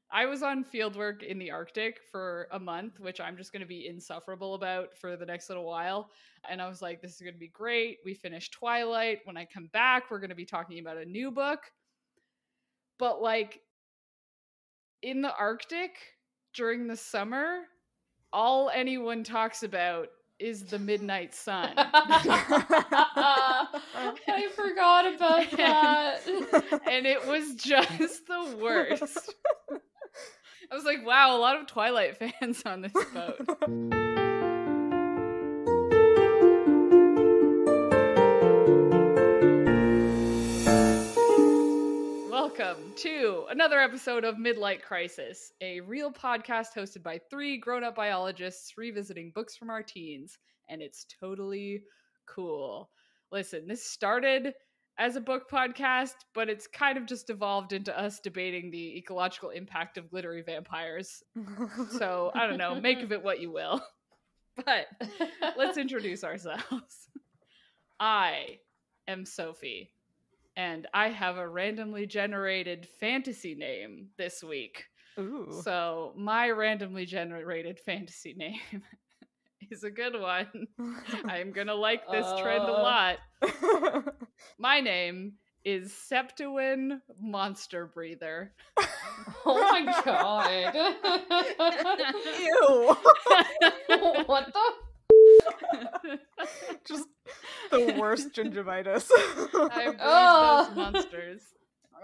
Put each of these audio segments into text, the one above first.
I was on fieldwork in the Arctic for a month, which I'm just going to be insufferable about for the next little while. And I was like, this is going to be great. We finished Twilight. When I come back, we're going to be talking about a new book. But like in the Arctic during the summer, all anyone talks about is the midnight sun. I forgot about that. And it was just the worst. I was like, wow, a lot of Twilight fans on this boat. Welcome to another episode of Midlight Crisis, a real podcast hosted by three grown-up biologists revisiting books from our teens, and it's totally cool. Listen, this started as a book podcast, but it's kind of just evolved into us debating the ecological impact of glittery vampires. So, I don't know, make of it what you will. But let's introduce ourselves. I am Sophie, and I have a randomly generated fantasy name this week. Ooh. So, my randomly generated fantasy name is a good one. I'm gonna like this trend a lot. My name is Septuin Monster Breather. Oh my god. Ew. What the? Just the worst gingivitis. I breathe those monsters.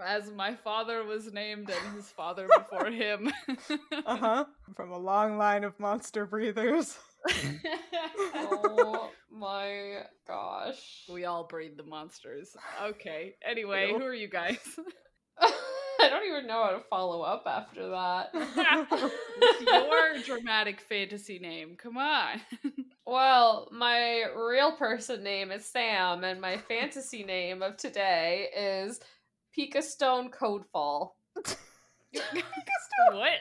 As my father was named and his father before him. From a long line of monster breathers. Oh my gosh. We all breed the monsters. Okay. Anyway, Ew. who are you guys? I don't even know how to follow up after that. It's your dramatic fantasy name. Come on. Well, my real person name is Sam, and my fantasy name of today is Pika Stone Codefall. What?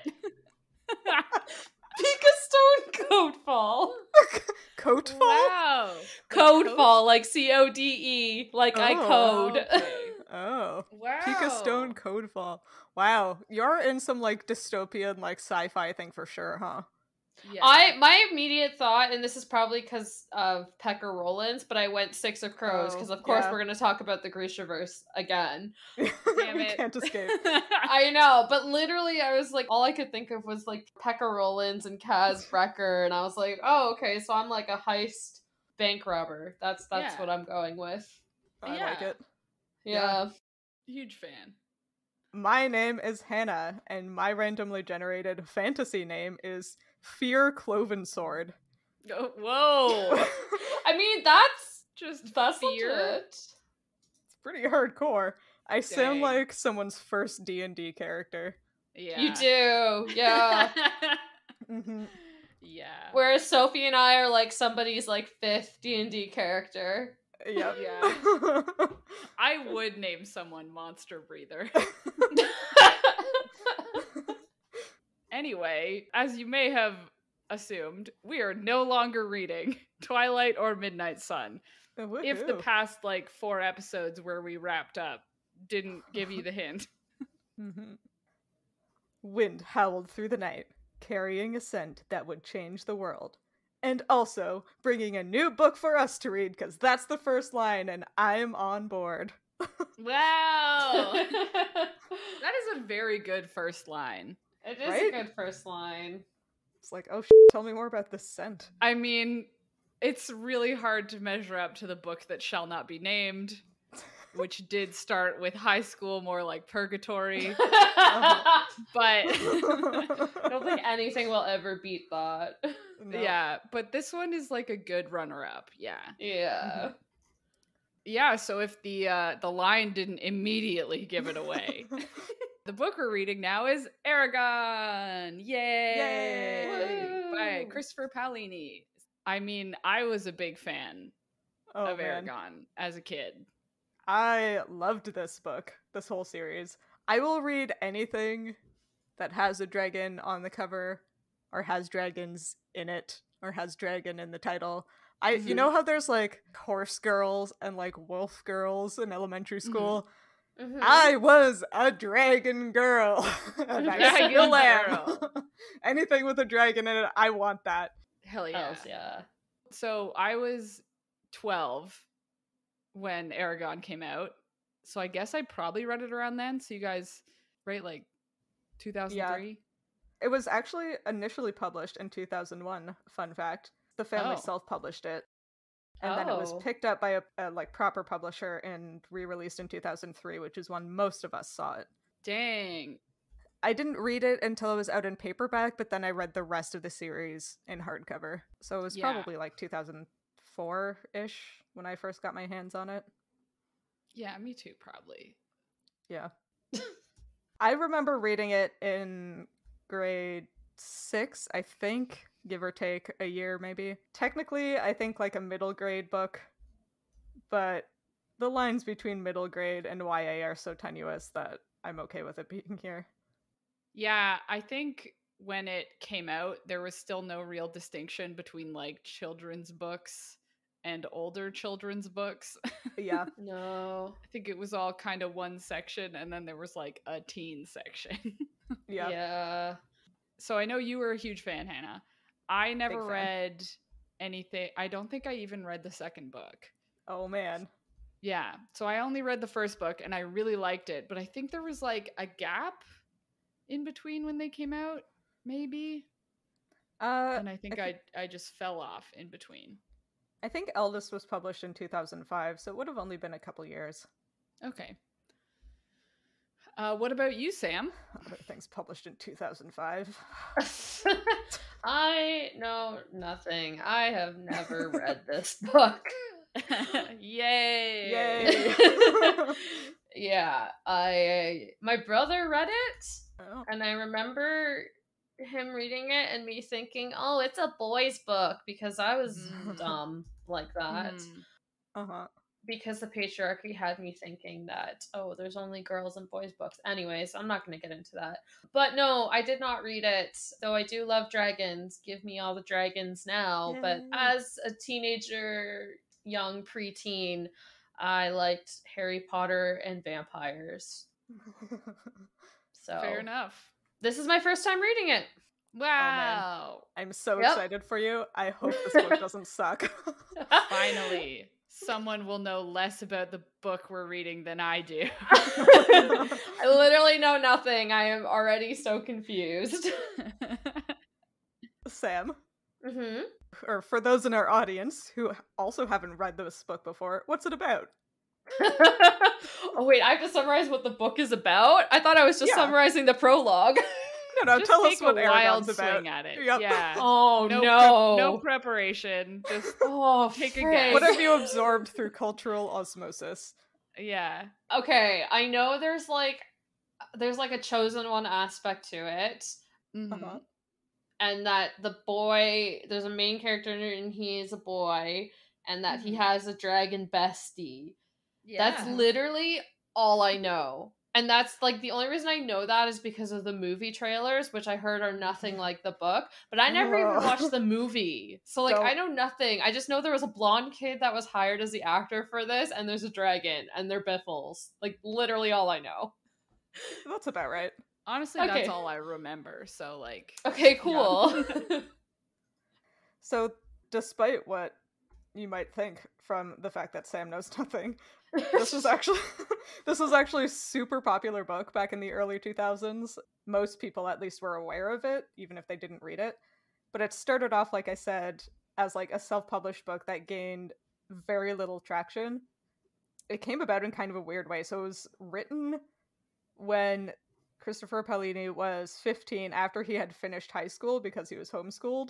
Pika Stone Codefall. Coatfall? Wow. Codefall, like CODE, like I code. Okay. Oh. Wow. Pika Stone Codefall. Wow. You're in some like dystopian like sci-fi thing for sure, huh? Yeah. My immediate thought, and this is probably because of Pecker Rollins, but I went Six of Crows because of course we're going to talk about the Grishaverse again. Damn We it. can't escape. I know, but literally I was like, all I could think of was like Pecker Rollins and Kaz Brecker, and I was like, oh, okay, so I'm like a heist bank robber. That's Yeah. what I'm going with. I Yeah. like it. Yeah. Huge fan. My name is Hannah, and my randomly generated fantasy name is Fear Cloven Sword. Oh, whoa. I mean, that's Fear. legit. It's pretty hardcore. I sound Dang. like someone's first D&D character. Yeah. You do, yeah. Mm-hmm. Yeah. Whereas Sophie and I are like somebody's like fifth D&D character. Yep. Yeah. I would name someone Monster Breather. Anyway, as you may have assumed, we are no longer reading Twilight or Midnight Sun. If the past like 4 episodes where we wrapped up didn't give you the hint. Mm-hmm. Wind howled through the night, carrying a scent that would change the world. And also bringing a new book for us to read, because that's the first line, and I'm on board. Wow! That is a very good first line. It is Right? a good first line. It's like, oh, tell me more about this scent. I mean, it's really hard to measure up to the book that shall not be named, which did start with high school, more like purgatory. But I don't think anything will ever beat that. No. yeah, but this one is like a good runner-up. Yeah. Yeah. Yeah, so if the line didn't immediately give it away. The book we're reading now is Aragon! Yay! Woo! By Christopher Paolini. I mean, I was a big fan of man. Aragon as a kid. I loved this book, this whole series. I will read anything that has a dragon on the cover, or has dragons in it, or has dragon in the title. You know how there's like horse girls and like wolf girls in elementary school? Mhm. I was a dragon girl. And I Dragon still am. girl. Anything with a dragon in it, I want that. Hell yeah. Hells yeah. So I was 12 when Aragon came out. So I guess I probably read it around then. So you guys, right, like 2003? It was actually initially published in 2001, fun fact. The family Oh. self-published it. And then it was Oh. picked up by a like proper publisher and re-released in 2003, which is when most of us saw it. Dang. I didn't read it until it was out in paperback, but then I read the rest of the series in hardcover. So it was Yeah. probably like 2004-ish when I first got my hands on it. Yeah, me too, probably. Yeah. I remember reading it in grade 6, I think, give or take a year maybe. Technically, I think like a middle grade book, but the lines between middle grade and YA are so tenuous that I'm okay with it being here. Yeah, I think when it came out, there was still no real distinction between like children's books and older children's books. Yeah. No. I think it was all kind of one section, and then there was like a teen section. Yeah. Yeah. So I know you were a huge fan, Hannah. I never fan. read anything. I don't think I even read the second book. Oh man. Yeah. So I only read the first book and I really liked it, but I think there was like a gap in between when they came out, maybe. And I think I just fell off in between. I think Eldest was published in 2005, so it would have only been a couple years. Okay. What about you, Sam? Other things published in 2005. I know nothing. I have never read this book. Yay! Yay! Yeah, my brother read it, Oh. and I remember him reading it and me thinking, "Oh, it's a boys' book," because I was dumb like that. Uh-huh. Because the patriarchy had me thinking that, oh, there's only girls and boys books. Anyways, I'm not going to get into that. But no, I did not read it, though I do love dragons. Give me all the dragons now. Yay. But as a teenager, young preteen, I liked Harry Potter and vampires. So Fair enough. This is my first time reading it. Wow. I'm so Yep. excited for you. I hope this book doesn't suck. Finally, someone will know less about the book we're reading than I do. I literally know nothing. I am already so confused. Sam, Mm-hmm. or for those in our audience who also haven't read this book before, what's it about? Oh wait, I have to summarize what the book is about? I thought I was just Yeah. summarizing the prologue. No, Just tell take us what a wild Aragon's about. swing at it. Yep. Yeah. Oh no. no. No preparation. Just Oh, Take a frick. guess. What have you absorbed through cultural osmosis? yeah. Okay, I know there's like a chosen one aspect to it. Mhm. Uh-huh. And that the boy, there's a main character and he is a boy, and that he Mhm. has a dragon bestie. Yeah. That's literally all I know. And that's like the only reason I know that is because of the movie trailers, which I heard are nothing like the book. But I never even Ugh. watched the movie. So like Don't. I know nothing. I just know there was a blonde kid that was hired as the actor for this, and there's a dragon, and they're biffles. Like literally all I know. That's about right. Honestly, Okay. that's all I remember. So like Okay, cool. So, despite what you might think from the fact that Sam knows nothing, this was actually a super popular book back in the early 2000s. Most people at least were aware of it, even if they didn't read it. But it started off, like I said, as like a self-published book that gained very little traction. It came about in kind of a weird way. So it was written when Christopher Paolini was 15, after he had finished high school because he was homeschooled.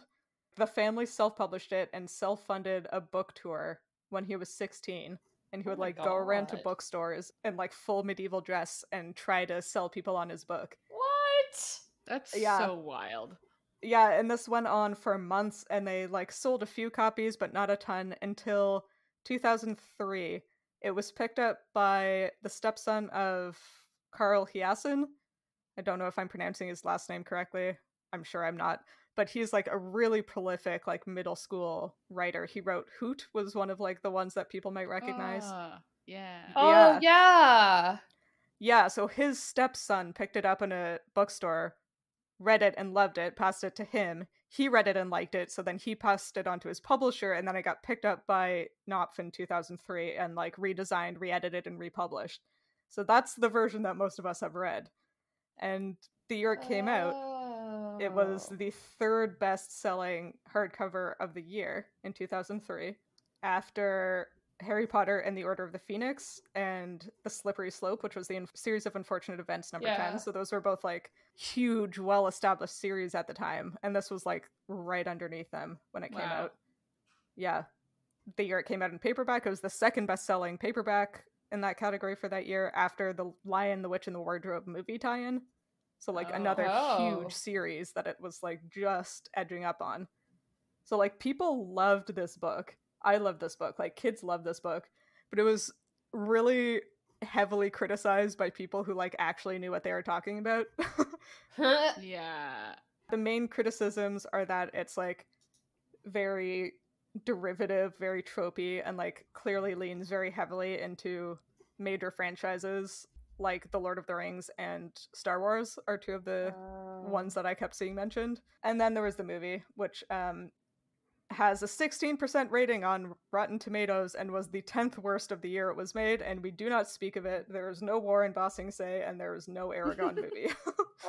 The family self-published it and self-funded a book tour when he was 16. And he Oh would my like go around to God. bookstores in like full medieval dress and try to sell people on his book. What? that's Yeah. so wild. Yeah, and this went on for months, and they like sold a few copies, but not a ton, until 2003. It was picked up by the stepson of Carl Hiaasen. I don't know if I'm pronouncing his last name correctly. I'm sure I'm not. But he's like a really prolific like middle school writer. He wrote Hoot, was one of like the ones that people might recognize. Yeah. Oh Yeah. yeah. Yeah, so his stepson picked it up in a bookstore, read it and loved it, passed it to him. He read it and liked it, so then he passed it on to his publisher, and then it got picked up by Knopf in 2003 and like redesigned, re-edited, and republished. So that's the version that most of us have read. And the year it came out, it was the third best-selling hardcover of the year in 2003, after Harry Potter and the Order of the Phoenix and The Slippery Slope, which was the series of unfortunate events number 10. So those were both like huge, well-established series at the time, and this was like right underneath them when it came out. Yeah. The year it came out in paperback, it was the second best-selling paperback in that category for that year, after The Lion, the Witch, and the Wardrobe movie tie-in. So like another huge series that it was like just edging up on. So like people loved this book. I love this book. Like kids love this book. But it was really heavily criticized by people who like actually knew what they were talking about. Yeah. The main criticisms are that it's like very derivative, very tropey, and like clearly leans very heavily into major franchises like The Lord of the Rings and Star Wars are two of the ones that I kept seeing mentioned. And then there was the movie, which has a 16% rating on Rotten Tomatoes and was the 10th worst of the year it was made, and we do not speak of it. There is no war in Ba Sing Se, and there is no Aragon movie.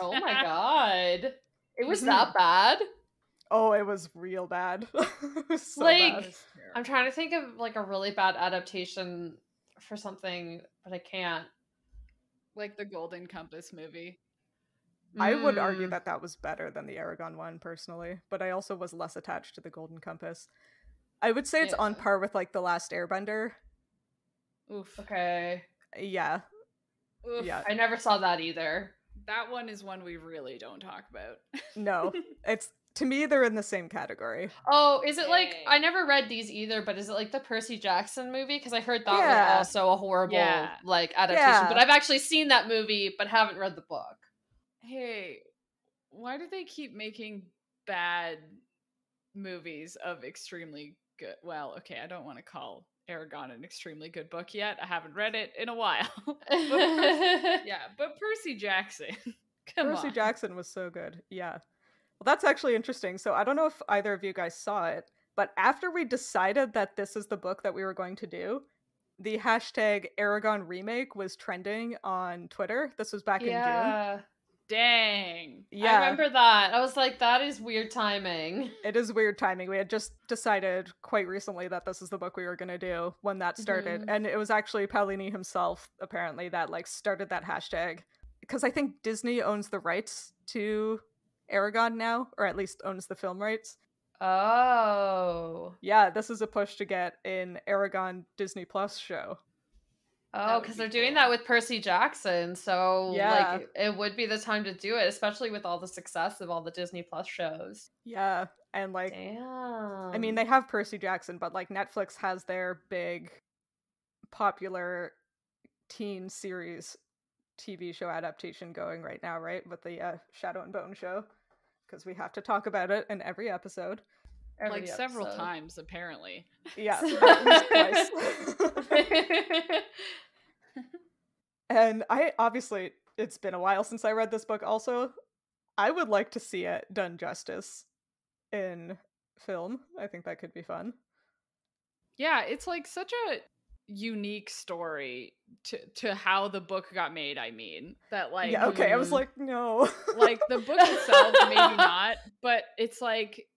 Oh my god. It was that bad? Oh, it was real bad. It was so like, bad. I'm trying to think of like a really bad adaptation for something, but I can't. Like the Golden Compass movie. I would argue that that was better than the Aragon one, personally, but I also was less attached to the Golden Compass. I would say it's on par with, like, The Last Airbender. Oof. Okay. Yeah. Oof. Yeah. I never saw that either. That one is one we really don't talk about. No. It's, to me, they're in the same category. Oh, is it like, I never read these either, but is it like the Percy Jackson movie? Because I heard that was also a horrible, like, adaptation. But I've actually seen that movie, but haven't read the book. Hey, why do they keep making bad movies of extremely good? Well, okay, I don't want to call Aragon an extremely good book yet. I haven't read it in a while. But Percy Jackson. Percy Jackson was so good. Yeah. Well, that's actually interesting. So I don't know if either of you guys saw it, but after we decided that this is the book that we were going to do, the hashtag Aragon remake was trending on Twitter. This was back in June. Dang. Yeah. I remember that. I was like, that is weird timing. It is weird timing. We had just decided quite recently that this is the book we were going to do when that started. Mm-hmm. And it was actually Paolini himself, apparently, that like started that hashtag. Because I think Disney owns the rights to Aragon now, or at least owns the film rights. Oh. Yeah, this is a push to get an Aragon Disney Plus show. Oh, because they're doing that with Percy Jackson, so like it would be the time to do it, especially with all the success of all the Disney Plus shows. Yeah, and like, damn. I mean, they have Percy Jackson, but like Netflix has their big, popular teen series TV show adaptation going right now, right? With the Shadow and Bone show, because we have to talk about it in every episode. Like several times, apparently. Yeah, at least twice. And I, obviously, it's been a while since I read this book also. I would like to see it done justice in film. I think that could be fun. Yeah, it's like such a unique story to how the book got made, I mean. That like... Yeah, okay, I was like, no. Like, the book itself, maybe not, but it's like,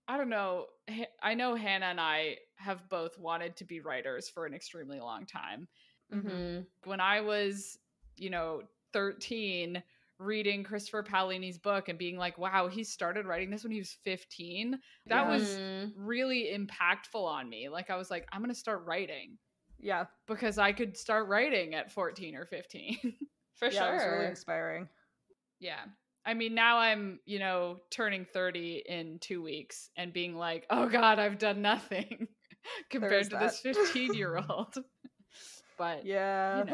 I don't know. I know Hannah and I have both wanted to be writers for an extremely long time. Mm-hmm. When I was, 13, reading Christopher Paolini's book and being like, wow, he started writing this when he was 15. That was really impactful on me. Like, I was like, I'm going to start writing. Yeah. Because I could start writing at 14 or 15. For sure. It was really inspiring. Yeah. I mean, now I'm, turning 30 in 2 weeks and being like, oh God, I've done nothing compared to this 15-year-old. But, yeah.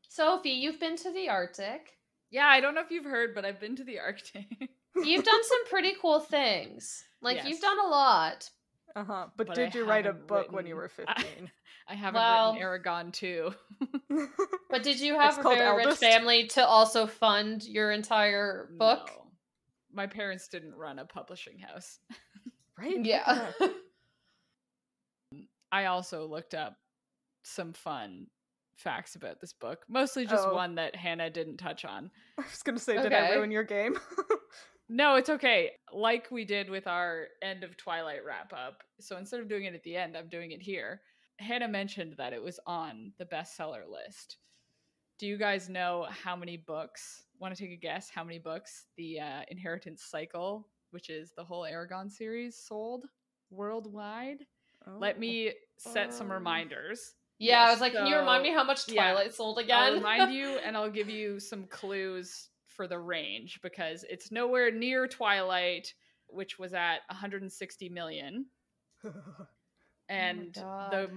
Sophie, you've been to the Arctic. Yeah, I don't know if you've heard, but I've been to the Arctic. You've done some pretty cool things. Like, you've done a lot. Uh-huh. But did you write a book when you were 15? I haven't Well, written Aragon too. but did you have It's a called very rich Eldest? family to also fund your entire book? No. My parents didn't run a publishing house. Right? Yeah. I also looked up some fun facts about this book, mostly just Oh. one that Hannah didn't touch on. I was gonna say, did I Okay. ruin your game? No, it's okay. Like we did with our end of Twilight wrap up. So instead of doing it at the end, I'm doing it here. Hannah mentioned that it was on the bestseller list. Do you guys know how many books? Want to take a guess how many books the Inheritance Cycle, which is the whole Aragon series, sold worldwide? Let Oh. me set some reminders. Yeah, I Yes. was like, can you remind me So, how much yeah, Twilight sold I'll again? remind you, and I'll give you some clues for the range because it's nowhere near Twilight, which was at 160 million, and the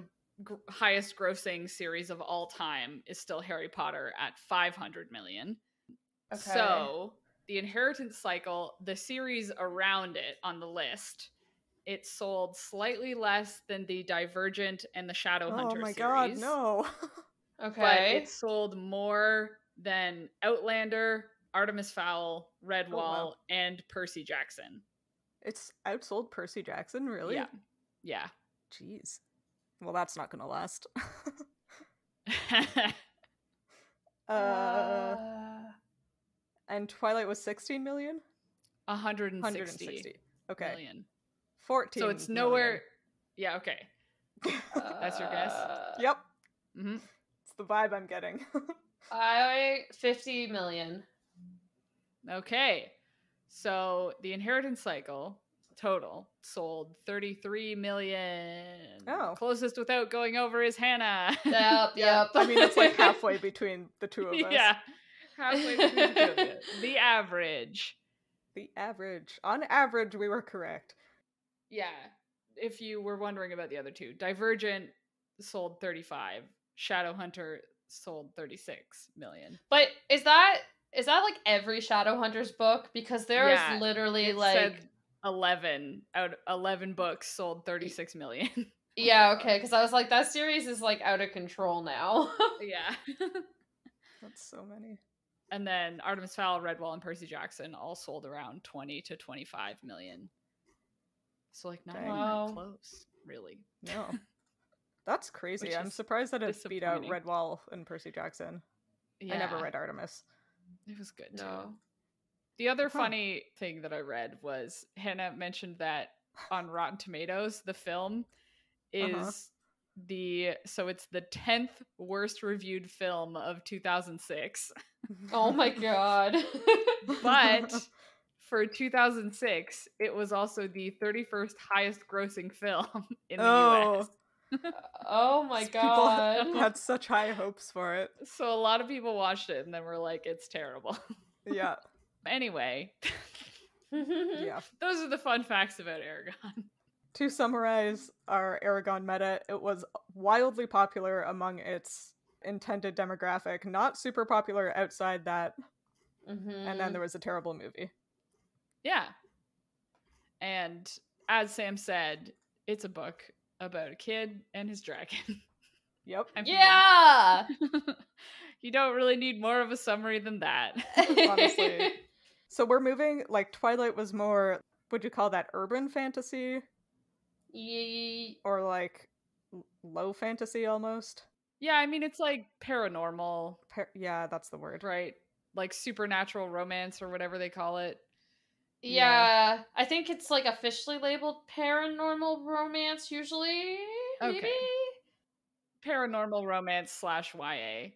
God. highest grossing series of all time is still Harry Potter at 500 million. Okay. So the Inheritance Cycle, the series around it on the list, it sold slightly less than the Divergent and the Shadowhunter Oh my series. god, no. Okay. But it sold more than Outlander, Artemis Fowl, Redwall, wow. and Percy Jackson. It's outsold Percy Jackson, really? Yeah. Yeah. Jeez. Well, that's not gonna last. And Twilight was 16 million? 160 Okay. million. 14 So it's nowhere. Yeah, okay. That's your guess? Yep. Mm-hmm. It's the vibe I'm getting. 50 million. Okay. So the Inheritance Cycle total sold 33 million. Oh. Closest without going over is Hannah. Yep. I mean, it's like halfway between the two of us. Yeah. Halfway between the two of you. The average. The average. On average, we were correct. Yeah. If you were wondering about the other two, Divergent sold 35. Shadowhunter sold 36 million. But is that like every Shadowhunters book? Because there is literally it like said 11 books sold 36 million. yeah, okay, because I was like, that series is like out of control now. Yeah. That's so many. And then Artemis Fowl, Redwall, and Percy Jackson all sold around 20 to 25 million. So like not even that close, really. No. That's crazy. Which I'm is surprised that it beat out disappointing. Redwall and Percy Jackson. Yeah. I never read Artemis. It was good too. No. The other funny thing that I read was Hannah mentioned that on Rotten Tomatoes, the film is it's the 10th worst reviewed film of 2006. Oh my god. But for 2006, it was also the 31st highest grossing film in the US. Oh my god. People had such high hopes for it. So a lot of people watched it and then were like, it's terrible. Yeah. Anyway. Yeah. Those are the fun facts about Aragon. To summarize our Aragon meta, it was wildly popular among its intended demographic, not super popular outside that, and then there was a terrible movie. Yeah. And as Sam said, it's a book about a kid and his dragon. Yep. Yeah! You don't really need more of a summary than that. Honestly. So we're moving, like, Twilight was more, would you call that urban fantasy? Or, like, low fantasy almost? Yeah, I mean, it's like paranormal. Yeah, that's the word. Right? Like supernatural romance or whatever they call it. Yeah. I think it's like officially labeled paranormal romance usually. Maybe? Okay. Paranormal romance / YA.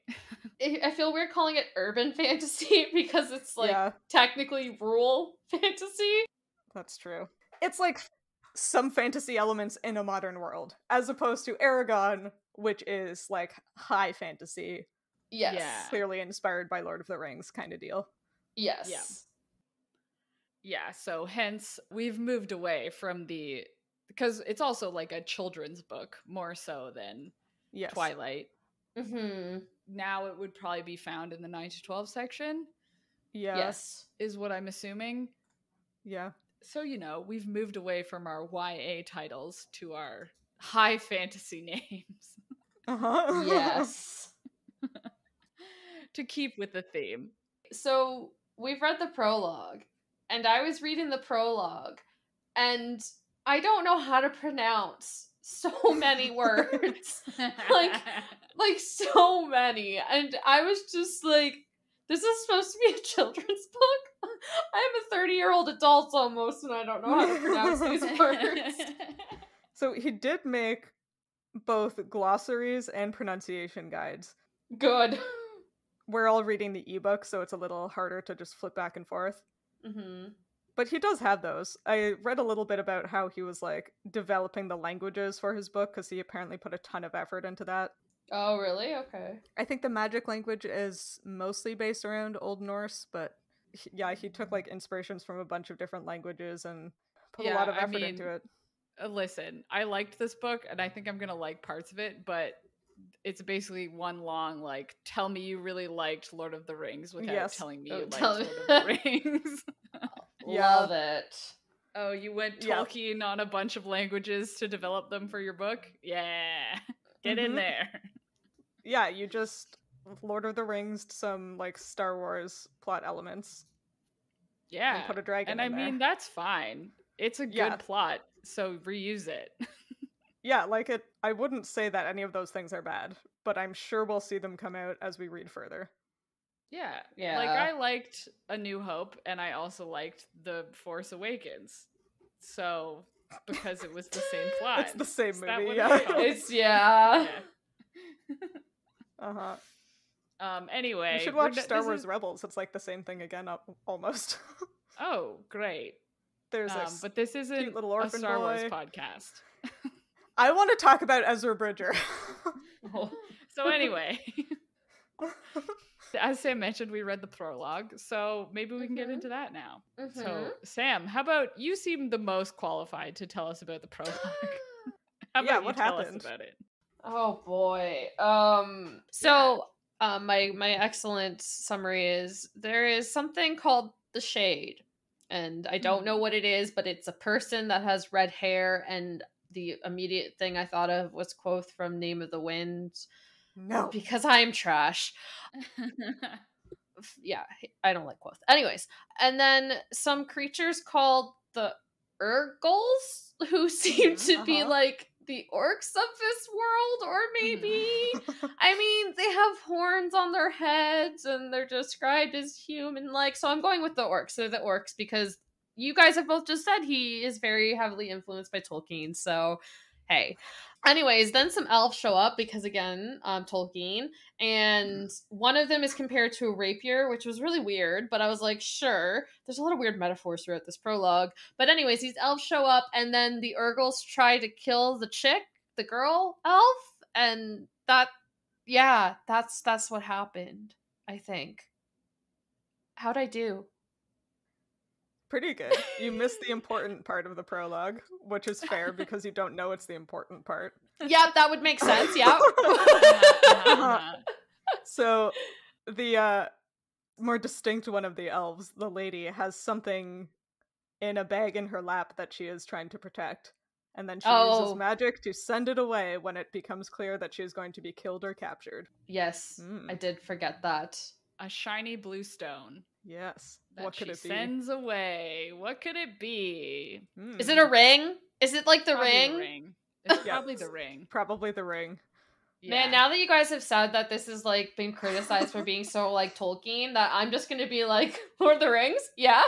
I feel weird calling it urban fantasy because it's like technically rural fantasy. That's true. It's like some fantasy elements in a modern world, as opposed to Aragon, which is like high fantasy. Yes. Yeah. Clearly inspired by Lord of the Rings kind of deal. Yes. Yeah. Yeah, so hence we've moved away from because it's also like a children's book more so than Twilight. Mm-hmm. Now it would probably be found in the 9 to 12 section. Yeah. Yes. Is what I'm assuming. Yeah. So, we've moved away from our YA titles to our high fantasy names. Uh-huh. Yes. To keep with the theme. So we've read the prologue, and I was reading the prologue, and I don't know how to pronounce so many words. like so many. And I was just like, this is supposed to be a children's book? I'm a 30-year-old adult almost, and I don't know how to pronounce these words. So he did make both glossaries and pronunciation guides. Good. We're all reading the ebook, so it's a little harder to just flip back and forth. Mm-hmm. But he does have those. I read a little bit about how he was, like, developing the languages for his book, because he apparently put a ton of effort into that. Oh, really? Okay. I think the magic language is mostly based around Old Norse, but he took, like, inspirations from a bunch of different languages and put a lot of effort into it. Listen, I liked this book, and I think I'm gonna like parts of it, but it's basically one long, like, tell me you really liked Lord of the Rings without telling me you liked Lord of the Rings. Love it. Oh, you went Tolkien on a bunch of languages to develop them for your book? Yeah. Get in there. Yeah, you just Lord of the Rings some, like, Star Wars plot elements. Yeah. And put a dragon in there. mean, that's fine. It's a good plot, so reuse it. Yeah, like, I wouldn't say that any of those things are bad, but I'm sure we'll see them come out as we read further. Yeah. Like, I liked A New Hope, and I also liked The Force Awakens. So, because it was the same plot. It's the same movie, yeah. Uh-huh. Anyway. You should watch Star Wars Rebels. It's like the same thing again, almost. Oh, great. There's but this isn't cute little orphan a Star Wars boy. podcast. I want to talk about Ezra Bridger. So anyway, as Sam mentioned, we read the prologue, so maybe we can get into that now. So, Sam, how about you seem the most qualified to tell us about the prologue? How about you tell us about it? Oh boy. My excellent summary is there is something called the Shade, and I don't know what it is, but it's a person that has red hair, and the immediate thing I thought of was Quoth from Name of the Wind. No. Because I'm trash. Yeah, I don't like Quoth. Anyways, and then some creatures called the Urgles, who seem to be like the orcs of this world, or maybe I mean, they have horns on their heads and they're described as human-like, so I'm going with the orcs. They're the orcs because you guys have both just said he is very heavily influenced by Tolkien, so hey. Anyways, then some elves show up because, again, Tolkien, and one of them is compared to a rapier, which was really weird, but I was like, sure. There's a lot of weird metaphors throughout this prologue. But anyways, these elves show up, and then the Urgles try to kill the chick, the girl elf, and that's what happened, I think. How'd I do? Pretty good. You missed the important part of the prologue, which is fair because you don't know it's the important part. Yeah, that would make sense, yeah. So, the more distinct one of the elves, the lady, has something in a bag in her lap that she is trying to protect. And then she uses magic to send it away when it becomes clear that she is going to be killed or captured. Yes, I did forget that. A shiny blue stone. Yes. What could it be? Sends away. What could it be? Is it a ring? Is it like the probably ring? It's probably the ring. Probably the ring. Yeah. Man, now that you guys have said that this is like been criticized for being so like Tolkien, that I'm just gonna be like, Lord of the Rings? Yeah.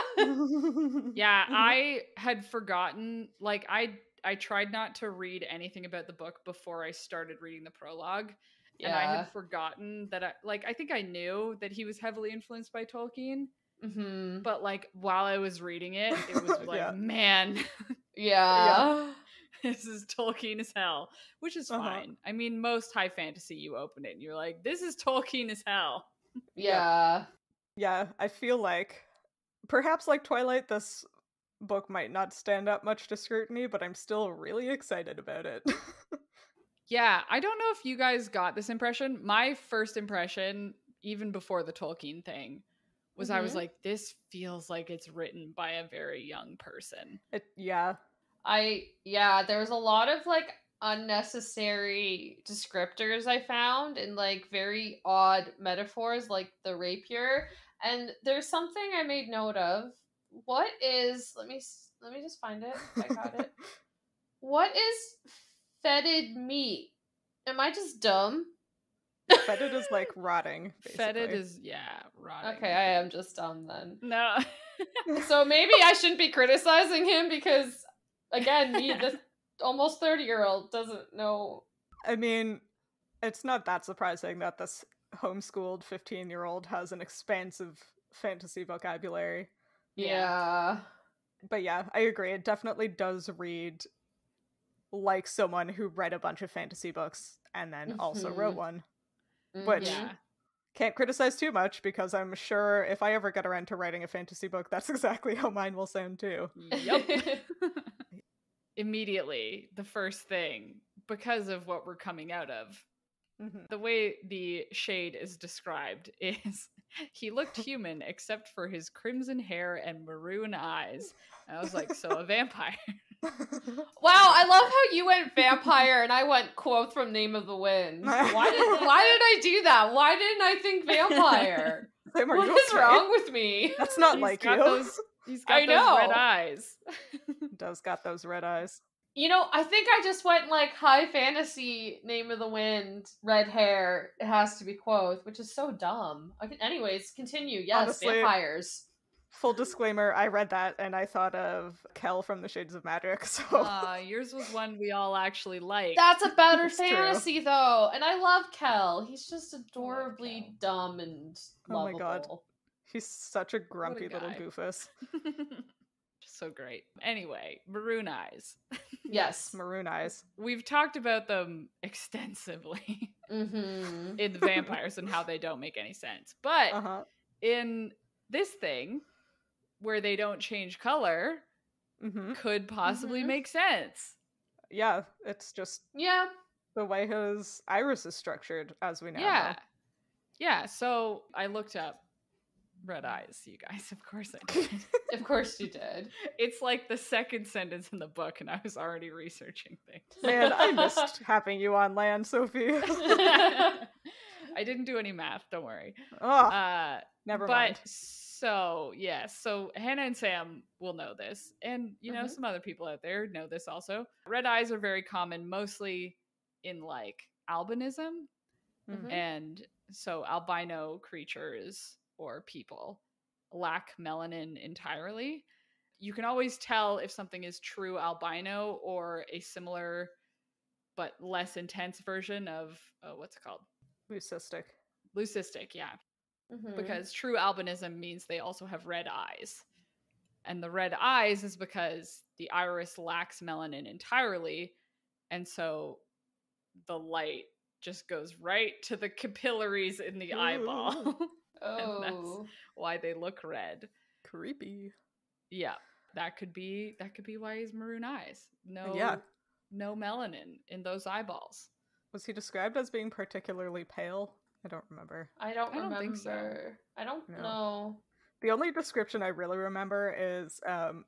Yeah, I had forgotten, like I tried not to read anything about the book before I started reading the prologue. Yeah. And I had forgotten that I think I knew that he was heavily influenced by Tolkien. Mm-hmm. But like while I was reading it, it was like, man. Yeah. This is Tolkien as hell. Which is fine. I mean, most high fantasy, you open it and you're like, this is Tolkien as hell. Yeah. Yeah, I feel like perhaps like Twilight, this book might not stand up much to scrutiny, but I'm still really excited about it. Yeah, I don't know if you guys got this impression. My first impression, even before the Tolkien thing, was I was like, this feels like it's written by a very young person. Yeah. There was a lot of like unnecessary descriptors I found in like very odd metaphors like the rapier. And there's something I made note of. What is, let me just find it. I got it. What is fetid meat? Am I just dumb? Fetid is like rotting, basically. Fetid is, yeah, rotting. Okay, I am just dumb then. No. So maybe I shouldn't be criticizing him because, again, me, this almost 30-year-old, doesn't know. I mean, it's not that surprising that this homeschooled 15-year-old has an expansive fantasy vocabulary. Yeah. But yeah, I agree. It definitely does read like someone who read a bunch of fantasy books and then also wrote one. Which can't criticize too much, because I'm sure if I ever get around to writing a fantasy book, that's exactly how mine will sound too. Yep. Immediately, the first thing, because of what we're coming out of, the way the shade is described is he looked human except for his crimson hair and maroon eyes. And I was like, so a vampire. Wow, I love how you went vampire and I went quote from Name of the Wind. Why did I do that? Why didn't I think vampire? What is wrong with me? That's not like you. He's got those red eyes. Does got those red eyes. You know, I think I just went like high fantasy Name of the Wind, red hair. It has to be Quoth, which is so dumb. Anyways, continue. Yes, honestly, vampires. Full disclaimer, I read that and I thought of Kel from the Shades of Magic, so... yours was one we all actually liked. That's a better fantasy, though! And I love Kel. He's just adorably dumb and lovable. Oh my god. He's such a grumpy little goofus. So great. Anyway, maroon eyes. Yes, maroon eyes. We've talked about them extensively in the vampires and how they don't make any sense. But in this thing, where they don't change color, could possibly make sense. Yeah, it's just the way his iris is structured, as we now know. Yeah, so I looked up red eyes, you guys. Of course I did. Of course you did. It's like the second sentence in the book and I was already researching things. Man, I missed having you on land, Sophie. I didn't do any math, don't worry. Oh, never mind. So Hannah and Sam will know this, and you know some other people out there know this also. Red eyes are very common, mostly in like albinism, and so albino creatures or people lack melanin entirely. You can always tell if something is true albino or a similar but less intense version of what's it called? Leucistic, yeah. Because true albinism means they also have red eyes. And the red eyes is because the iris lacks melanin entirely, and so the light just goes right to the capillaries in the eyeball. And that's why they look red. Creepy. Yeah. That could be why he's maroon eyes. No melanin in those eyeballs. Was he described as being particularly pale? I don't remember. I don't think so. I don't know. The only description I really remember is,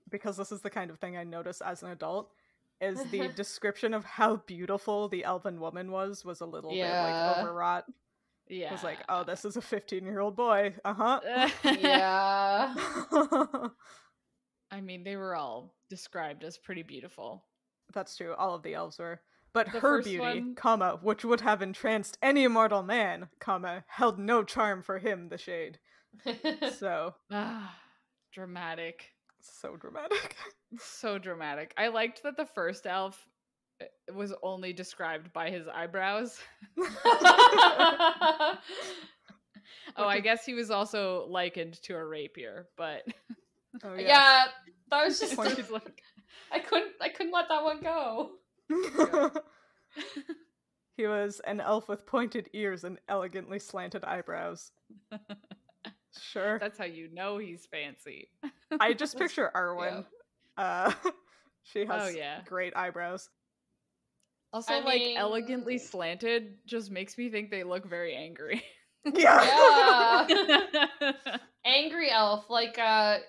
because this is the kind of thing I notice as an adult, is the description of how beautiful the elven woman was a little bit like overwrought. Yeah. It was like, oh, this is a 15-year-old boy. Yeah. I mean, they were all described as pretty beautiful. That's true. All of the elves were. But her beauty, which would have entranced any mortal man, held no charm for him, the shade. So. Dramatic. So dramatic. So dramatic. I liked that the first elf was only described by his eyebrows. I guess he was also likened to a rapier, but yeah, that was just like I couldn't let that one go. He was an elf with pointed ears and elegantly slanted eyebrows. Sure. That's how you know he's fancy. I just picture Arwen. Yeah. She has great eyebrows. Also, elegantly slanted just makes me think they look very angry. Yeah. Angry elf, like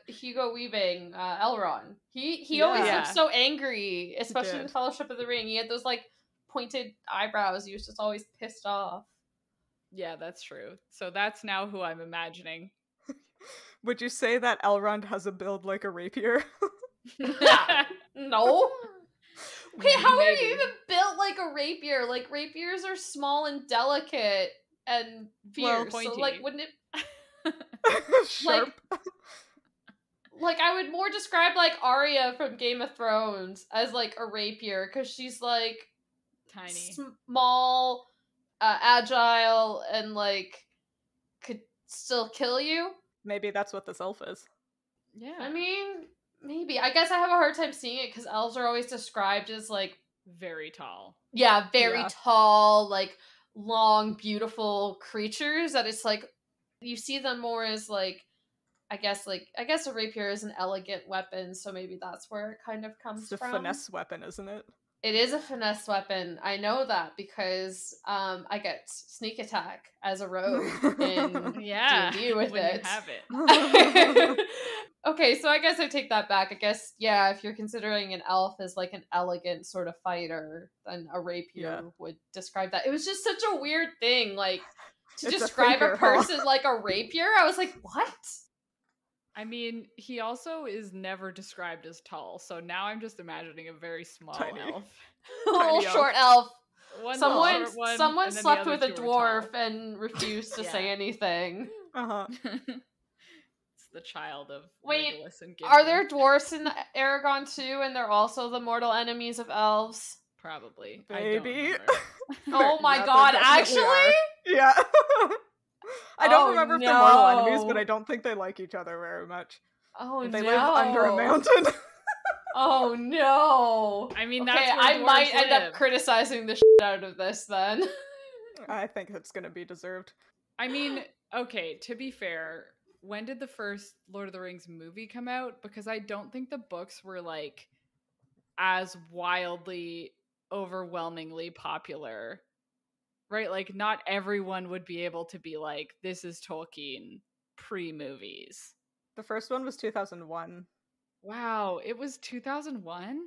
Hugo Weaving, Elrond. He always looked so angry, especially in Fellowship of the Ring. He had those like pointed eyebrows. He was just always pissed off. Yeah, that's true. So that's now who I'm imagining. Would you say that Elrond has a build like a rapier? No. Okay, how are Maybe. you even built like a rapier? Like, rapiers are small and delicate and fierce. Well, so, pointy. like, wouldn't it... Sharp. Like, I would more describe, like, Arya from Game of Thrones as, like, a rapier. Because she's, like... Tiny. Small, agile, and, like, could still kill you. Maybe that's what this elf is. Yeah. I mean, maybe. I guess I have a hard time seeing it because elves are always described as, like... Very tall. Yeah, very Yeah. tall, like, long, beautiful creatures that it's, like, you see them more as, like, I guess a rapier is an elegant weapon, so maybe that's where it kind of comes It's a from. finesse weapon, isn't it? It is a finesse weapon. I know that because I get sneak attack as a rogue in Yeah. D&D with when it. You have it. Okay, so I guess I take that back. I guess, yeah, if you're considering an elf as like an elegant sort of fighter, then a rapier would describe that. It was just such a weird thing, like, to It's describe a thinker, a person like a rapier. I was like, what? I mean, he also is never described as tall, so now I'm just imagining a very small Tiny. elf. A little Tiny elf. short elf. One Someone short one, someone and then the slept other with a two are dwarf and refused to Yeah. say anything. Uh-huh. It's the child of Wait, Legolas and Are Gimli. there dwarfs in Aragon too, and they're also the mortal enemies of elves? Probably. Maybe. I don't remember. Oh my Yeah, god, there definitely actually? are. Yeah. I don't Oh, remember if they're mortal enemies, no. but I don't think they like each other very much. Oh And they no. live under a mountain. Oh no. I mean, Okay, that's where I dwarves might end live. up criticizing the shit out of this then. I think it's gonna be deserved. I mean, okay, to be fair, when did the first Lord of the Rings movie come out? Because I don't think the books were, like, as wildly, overwhelmingly popular. Right? Like, not everyone would be able to be like, this is Tolkien pre-movies. The first one was 2001. Wow, it was 2001?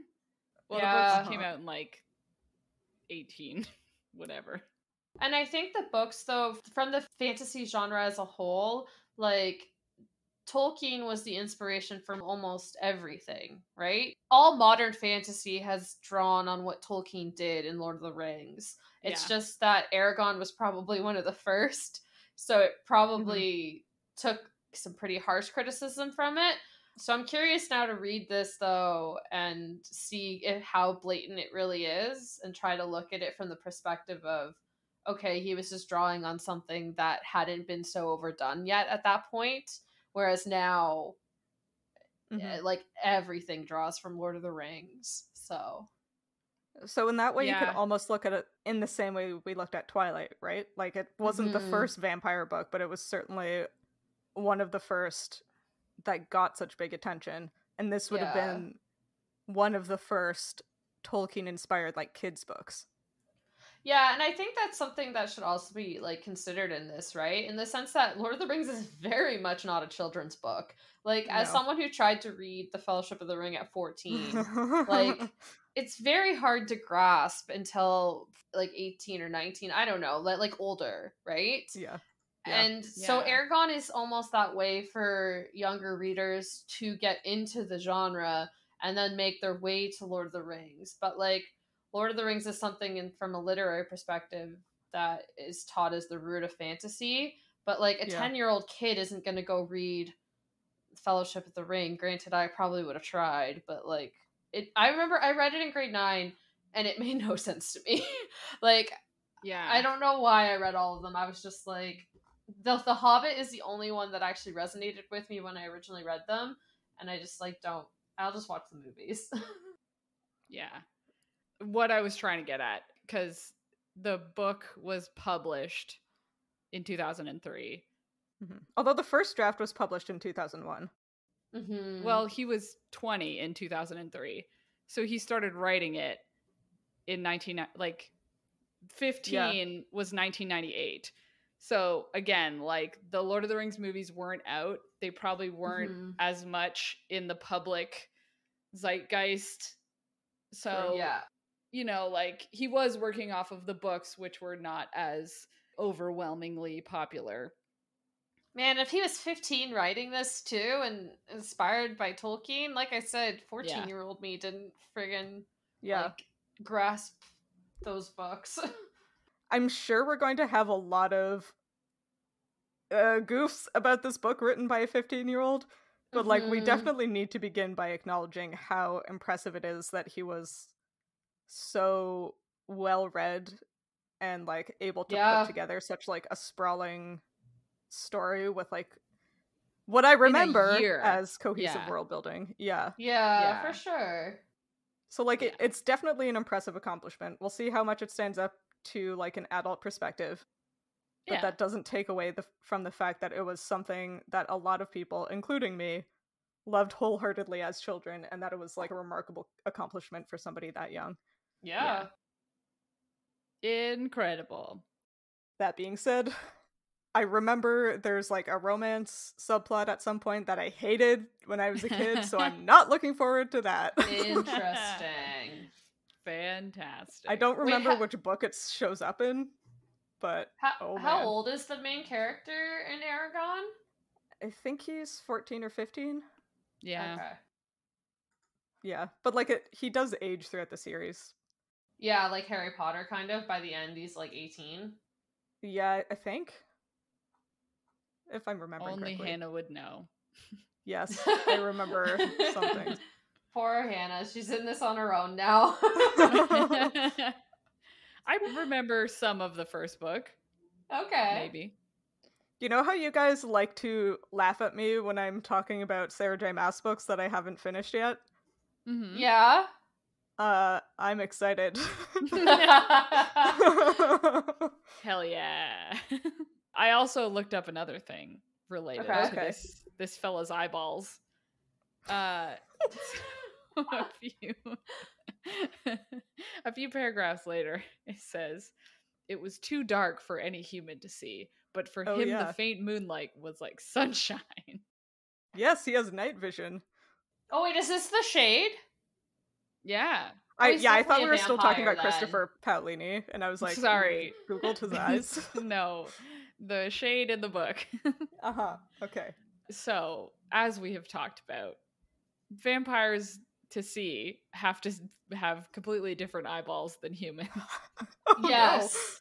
Well, the Yeah. books came out in, like, 18, whatever. And I think the books, though, from the fantasy genre as a whole, like, Tolkien was the inspiration for almost everything, right? All modern fantasy has drawn on what Tolkien did in Lord of the Rings. It's just that Aragon was probably one of the first, so it probably took some pretty harsh criticism from it. So I'm curious now to read this, though, and see how blatant it really is, and try to look at it from the perspective of, okay, he was just drawing on something that hadn't been so overdone yet at that point, whereas now, like, everything draws from Lord of the Rings, So in that way, you could Yeah. almost look at it in the same way we looked at Twilight, right? Like, it wasn't the first vampire book, but it was certainly one of the first that got such big attention. And this would have been one of the first Tolkien-inspired, like, kids' books. Yeah, and I think that's something that should also be, like, considered in this, right? In the sense that Lord of the Rings is very much not a children's book. Like, as No. someone who tried to read The Fellowship of the Ring at 14, like, it's very hard to grasp until, like, 18 or 19. I don't know, like older, right? Yeah. And so Yeah. Aragon is almost that way for younger readers to get into the genre and then make their way to Lord of the Rings. But, like, Lord of the Rings is something from a literary perspective that is taught as the root of fantasy. But, like, a 10-year-old kid isn't going to go read Fellowship of the Ring. Granted, I probably would have tried, but, like, I remember I read it in grade 9 and it made no sense to me. Like, Yeah. I don't know why I read all of them. I was just like, the Hobbit is the only one that actually resonated with me when I originally read them, and I just, like, I'll just watch the movies. Yeah. What I was trying to get at, because the book was published in 2003. Although the first draft was published in 2001. Well, he was 20 in 2003. So he started writing it in 15 was 1998. So again, like, the Lord of the Rings movies weren't out. They probably weren't as much in the public zeitgeist. So yeah. you know, like he was working off of the books, which were not as overwhelmingly popular. Man, if he was 15 writing this too and inspired by Tolkien, like I said, 14-year-old me didn't friggin' like grasp those books. I'm sure we're going to have a lot of goofs about this book written by a 15-year-old, but like we definitely need to begin by acknowledging how impressive it is that he was so well read and like able to put together such like a sprawling story with like what I remember as cohesive world building. Yeah, for sure. So like it's definitely an impressive accomplishment. We'll see how much it stands up to like an adult perspective. But that doesn't take away from the fact that it was something that a lot of people, including me, loved wholeheartedly as children, and that it was like a remarkable accomplishment for somebody that young. Yeah. Incredible. That being said, I remember there's like a romance subplot at some point that I hated when I was a kid, so I'm not looking forward to that. Interesting. Fantastic. I don't remember which book it shows up in, but how old is the main character in Aragon? I think he's 14 or 15. Yeah. Okay. Yeah, but like he does age throughout the series. Yeah, like Harry Potter kind of. By the end, he's like 18. Yeah, I think. If I'm remembering correctly. Only Hannah would know. Yes, I remember something. Poor Hannah. She's in this on her own now. I remember some of the first book. Okay. Maybe. You know how you guys like to laugh at me when I'm talking about Sarah J. Maas books that I haven't finished yet? Mm-hmm. Yeah. I'm excited. Hell yeah. I also looked up another thing related to this fella's eyeballs. A few paragraphs later, it says, "It was too dark for any human to see, but for him the faint moonlight was like sunshine." Yes, he has night vision. Oh wait, is this the Shade? Yeah. I thought we were still talking about Christopher Paolini, and I was like, sorry, Googled his eyes. No, the Shade in the book. Okay. So, as we have talked about, vampires to see have to have completely different eyeballs than humans.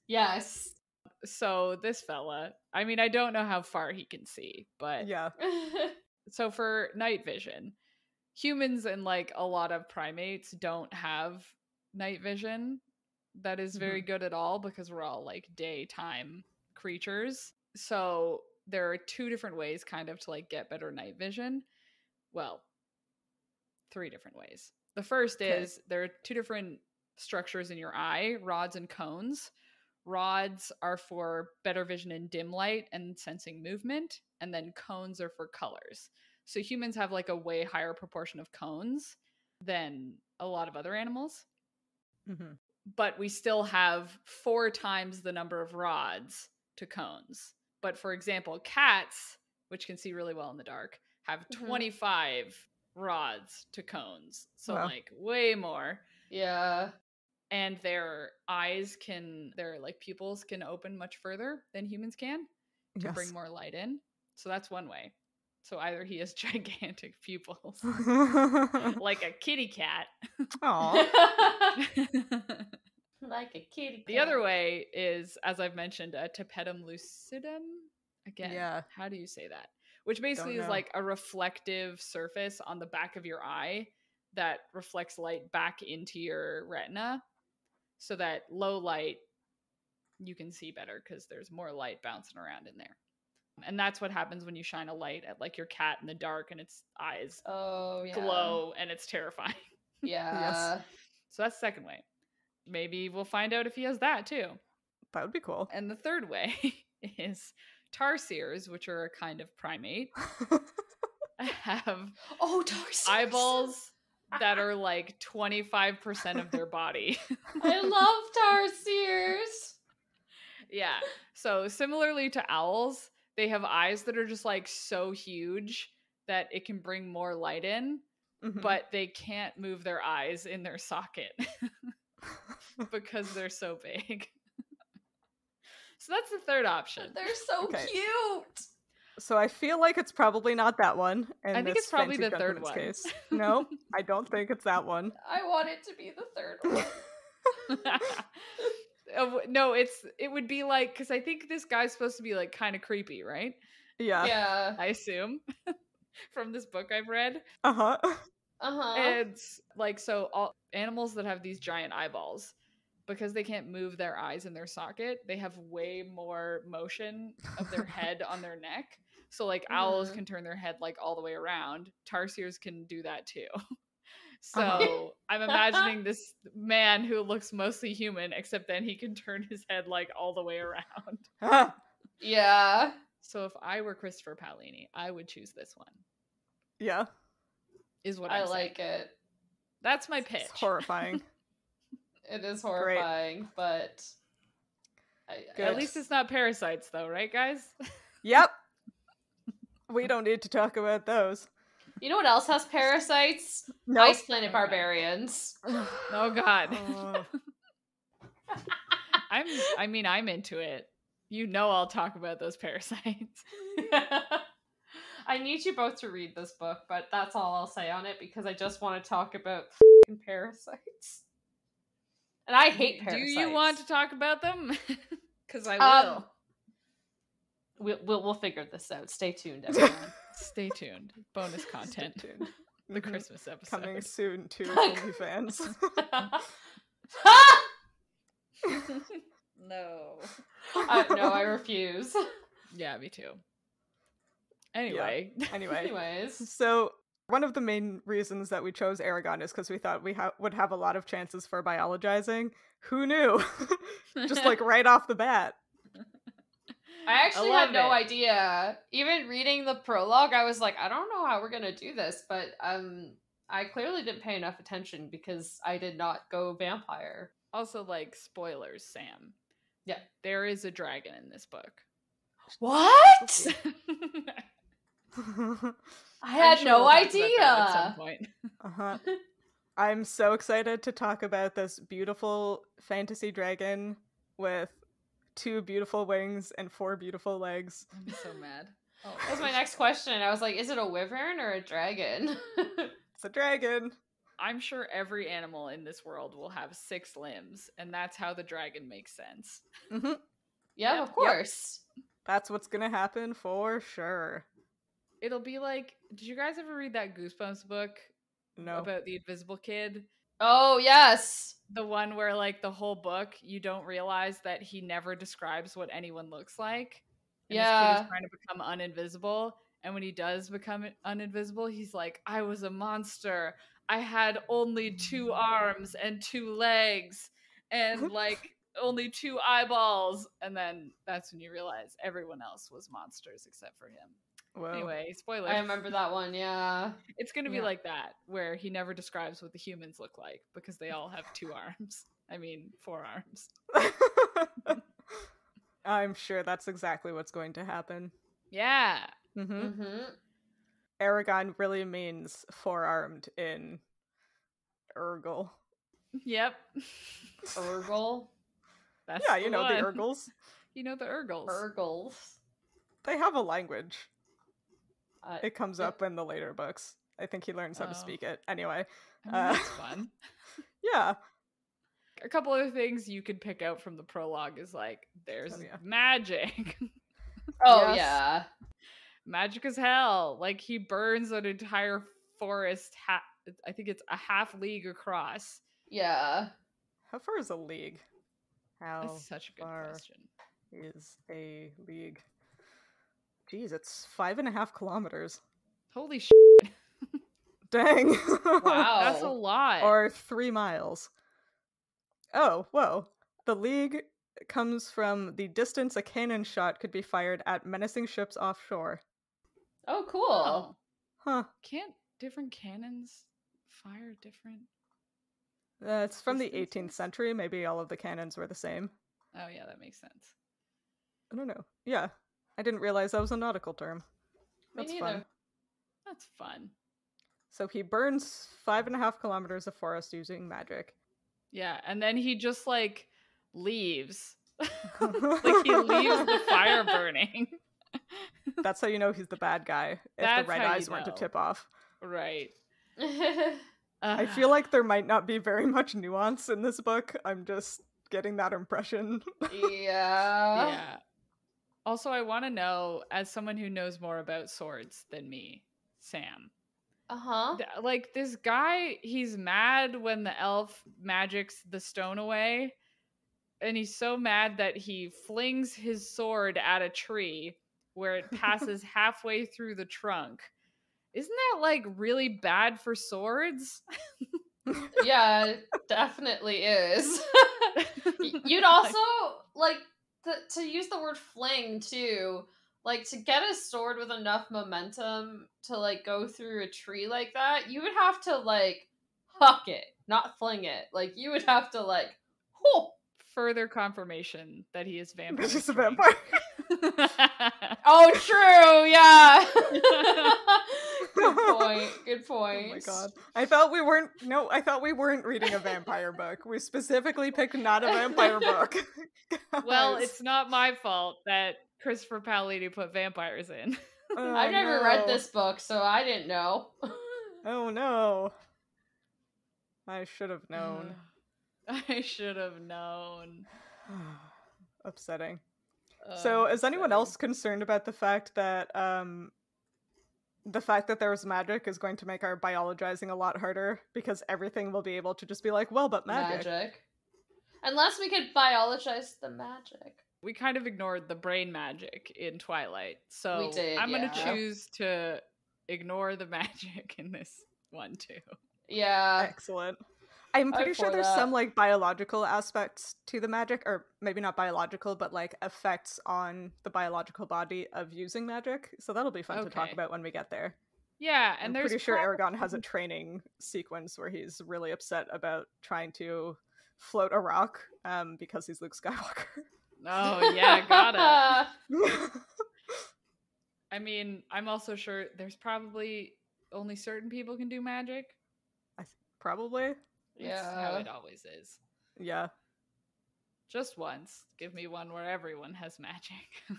Yes. So this fella, I mean, I don't know how far he can see, but so for night vision, humans and like a lot of primates don't have night vision that is very good at all because we're all like daytime creatures. So there are two different ways kind of to like get better night vision. Well, three different ways. The first is there are two different structures in your eye, rods and cones. Rods are for better vision in dim light and sensing movement, and then cones are for colors. So humans have like a way higher proportion of cones than a lot of other animals. Mm-hmm. But we still have 4 times the number of rods to cones. But for example, cats, which can see really well in the dark, have 25 rods to cones. So like way more. Yeah. And their eyes their like pupils can open much further than humans can to bring more light in. So that's one way. So either he has gigantic pupils, like a kitty cat. Aww. Like a kitty cat. The other way is, as I've mentioned, a tapetum lucidum. Again, how do you say that? Which basically is like a reflective surface on the back of your eye that reflects light back into your retina, so that low light you can see better because there's more light bouncing around in there. And that's what happens when you shine a light at like your cat in the dark and its eyes glow and it's terrifying. Yeah. So that's the second way. Maybe we'll find out if he has that too. That would be cool. And the third way is tarsiers, which are a kind of primate, have eyeballs that are like 25% of their body. I love tarsiers. Yeah. So similarly to owls, they have eyes that are just like so huge that it can bring more light in, but they can't move their eyes in their socket. because they're so big. So that's the third option. They're so Okay. cute. So I feel like it's probably not that one. In I think this it's probably fancy the third gentleman's one. Case. No, I don't think it's that one. I want it to be the third one. No, it would be like, because I think this guy's supposed to be like kind of creepy, right? Yeah. Yeah. I assume from this book I've read. Uh-huh. And like, so all animals that have these giant eyeballs, because they can't move their eyes in their socket, they have way more motion of their head on their neck. So like owls can turn their head like all the way around. Tarsiers can do that too. So I'm imagining this man who looks mostly human, except then he can turn his head like all the way around. Yeah. So if I were Christopher Paolini, I would choose this one. Yeah. Is what I I'm like saying. it. That's my pitch. It's horrifying. It is horrifying, but At least it's not parasites, though, right, guys? Yep. We don't need to talk about those. You know what else has parasites? Nope. Ice Planet Barbarians. Oh God. I'm into it. You know I'll talk about those parasites. I need you both to read this book, but that's all I'll say on it because I just want to talk about parasites. And I hate parasites. Do you want to talk about them? Because I will. We'll figure this out. Stay tuned, everyone. Stay tuned. Bonus content. Stay tuned. The Christmas episode. Coming soon to OnlyFans. No. No, I refuse. Yeah, me too. Anyway. Yeah. Anyways. So one of the main reasons that we chose Aragon is because we thought we would have a lot of chances for biologizing. Who knew? Just like right off the bat. I actually had no idea. Even reading the prologue, I was like, I don't know how we're gonna do this, but I clearly didn't pay enough attention because I did not go vampire. Also, like, spoilers, Sam. Yeah. There is a dragon in this book. What? I had sure no we'll talk about that idea. at some point. I'm so excited to talk about this beautiful fantasy dragon with 2 beautiful wings and 4 beautiful legs. I'm so mad. Oh, that was my next question. I was like, is it a wyvern or a dragon? It's a dragon. I'm sure every animal in this world will have 6 limbs, and that's how the dragon makes sense. Mm-hmm. Yeah, Yep. of course. That's what's gonna happen for sure. It'll be like, did you guys ever read that Goosebumps book No. about the invisible kid? Oh, yes. The one where, like, the whole book, you don't realize that he never describes what anyone looks like. And this kid is trying to become uninvisible. And when he does become uninvisible, he's like, I was a monster. I had only 2 arms and 2 legs and, like, only 2 eyeballs. And then that's when you realize everyone else was monsters except for him. Whoa. Anyway, spoiler. I remember that one, yeah. It's going to be Yeah. like that, where he never describes what the humans look like because they all have 2 arms. I mean, 4 arms. I'm sure that's exactly what's going to happen. Yeah. Mm-hmm. Mm-hmm. Aragon really means 4-armed in Urgle. Yep. Urgle. That's Yeah, you know the one. Urgles. You know the Urgles. Urgles. They have a language. Uh, It comes up in the later books. I think he learns how to Oh. speak it. Anyway. I mean, that's fun. Yeah. A couple other things you could pick out from the prologue is like, there's Oh, yeah. magic. Oh, Yes. yeah. Magic as hell. Like, he burns an entire forest, I think it's a half league across. Yeah. How far is a league? How That's such a good far question. is a league? Geez, it's 5.5 kilometers. Holy shit. Dang. Wow. That's a lot. Or 3 miles. Oh, whoa. The league comes from the distance a cannon shot could be fired at menacing ships offshore. Oh, cool. Oh. Huh. Can't different cannons fire different? It's from the Distances? 18th century. Maybe all of the cannons were the same. Oh, yeah, that makes sense. I don't know. Yeah. I didn't realize that was a nautical term. Me That's neither. fun. That's fun. So he burns 5.5 kilometers of forest using magic. Yeah, and then he just like leaves. Like he leaves the fire burning. That's how you know he's the bad guy, if the That's red how you eyes weren't to know. tip off. Right. I feel like there might not be very much nuance in this book. I'm just getting that impression. Yeah. Yeah. Also, I want to know, as someone who knows more about swords than me, Sam. Uh-huh. Like, this guy, he's mad when the elf magics the stone away. And he's so mad that he flings his sword at a tree where it passes halfway through the trunk. Isn't that, like, really bad for swords? Yeah, it definitely is. You'd also, like, to use the word fling, too, like, to get a sword with enough momentum to, like, go through a tree like that, you would have to, like, huck it, not fling it. Like, you would have to, like, whoo! Further confirmation that he is vampire. He's just a vampire. Oh, true, yeah. Good point. Oh my god. I thought we weren't reading a vampire book. We specifically picked not a vampire book. Well, Guys. it's not my fault that Christopher Paolini put vampires in. Oh, I've never read no. this book, so I didn't know. Oh no. I should have known. I should have known. Upsetting. So, is anyone upsetting. else concerned about the fact that there's magic is going to make our biologizing a lot harder because everything will be able to just be like, well, but magic. Unless we could biologize the magic. We kind of ignored the brain magic in Twilight, so We did, I'm gonna yeah. choose to ignore the magic in this one too. Yeah. Excellent. I'm pretty sure there's some like biological aspects to the magic, or maybe not biological, but like effects on the biological body of using magic. So that'll be fun to talk about when we get there. Yeah, and I'm there's pretty sure Aragon has a training sequence where he's really upset about trying to float a rock because he's Luke Skywalker. Oh yeah, gotta. I mean, I'm also sure there's probably only certain people can do magic. Probably. That's how it always is. Yeah. Just once. Give me one where everyone has magic.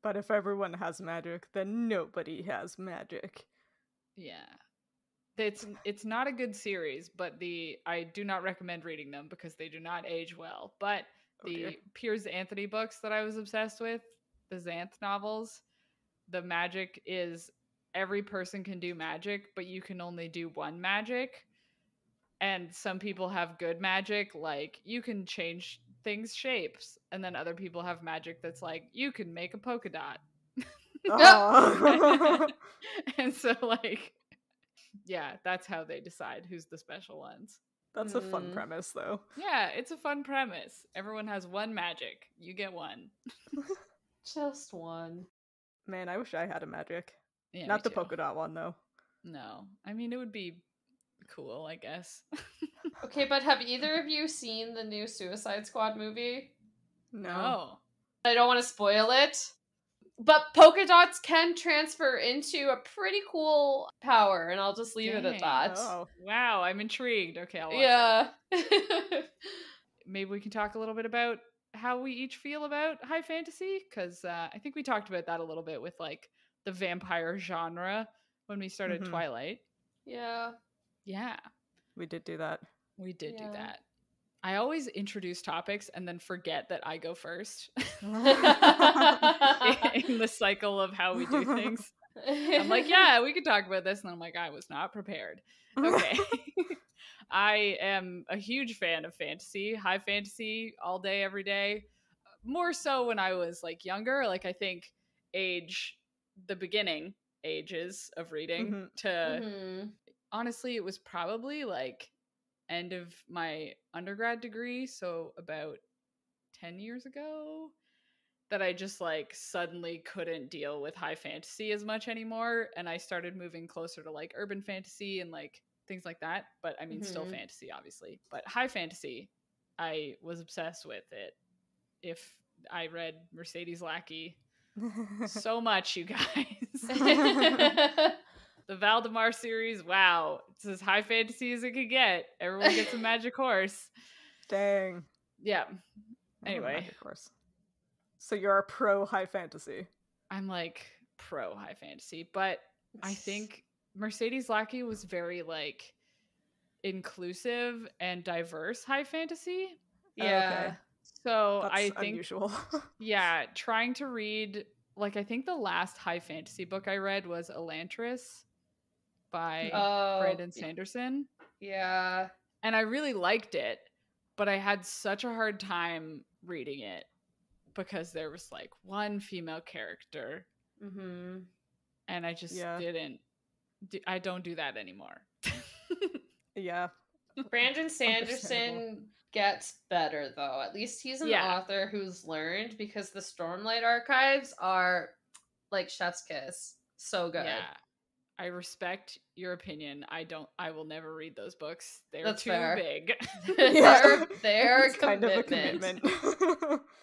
But if everyone has magic, then nobody has magic. Yeah. It's not a good series, but I do not recommend reading them because they do not age well. But the Piers Anthony books that I was obsessed with, the Xanth novels, the magic is every person can do magic, but you can only do one magic. And some people have good magic, like you can change things' shapes. And then other people have magic that's like, you can make a polka dot. And so, like, yeah, that's how they decide who's the special ones. That's a fun premise, though. Yeah, it's a fun premise. Everyone has one magic. You get one. Just one. Man, I wish I had a magic. Yeah, not the polka dot one, though. No. I mean, it would be cool, I guess. Okay, but have either of you seen the new Suicide Squad movie? No. I don't want to spoil it. But polka dots can transfer into a pretty cool power, and I'll just leave it at that. Oh. Wow, I'm intrigued. Okay, I'll watch it. Maybe we can talk a little bit about how we each feel about high fantasy, because I think we talked about that a little bit with, like, the vampire genre when we started Twilight. Yeah. Yeah. We did do that. We did do that. I always introduce topics and then forget that I go first in the cycle of how we do things. I'm like, yeah, we could talk about this. And I'm like, I was not prepared. Okay. I am a huge fan of fantasy, high fantasy, all day, every day. More so when I was like younger. Like, I think the beginning ages of reading to honestly, it was probably like end of my undergrad degree, so about 10 years ago, that I just like suddenly couldn't deal with high fantasy as much anymore, and I started moving closer to like urban fantasy and like things like that. But I mean, still fantasy, obviously, but high fantasy, I was obsessed with it. If I read Mercedes Lackey so much, you guys. The Valdemar series, wow. It's as high fantasy as it could get. Everyone gets a magic horse. Dang. Yeah. I want a Anyway. magic horse. So you're a pro high fantasy. I'm like pro high fantasy, but I think Mercedes Lackey was very like inclusive and diverse high fantasy. Yeah. Okay. So That's I think unusual. yeah, trying to read like I think the last high fantasy book I read was Elantris by Brandon Sanderson. Yeah. And I really liked it, but I had such a hard time reading it because there was like one female character. Mm-hmm. And I just didn't. I don't do that anymore. Yeah. Brandon Sanderson gets better, though. At least he's an author who's learned, because the Stormlight archives are like chef's kiss. So good. Yeah. I respect your opinion. I will never read those books. They're That's too fair. big. They're It's kind of a commitment.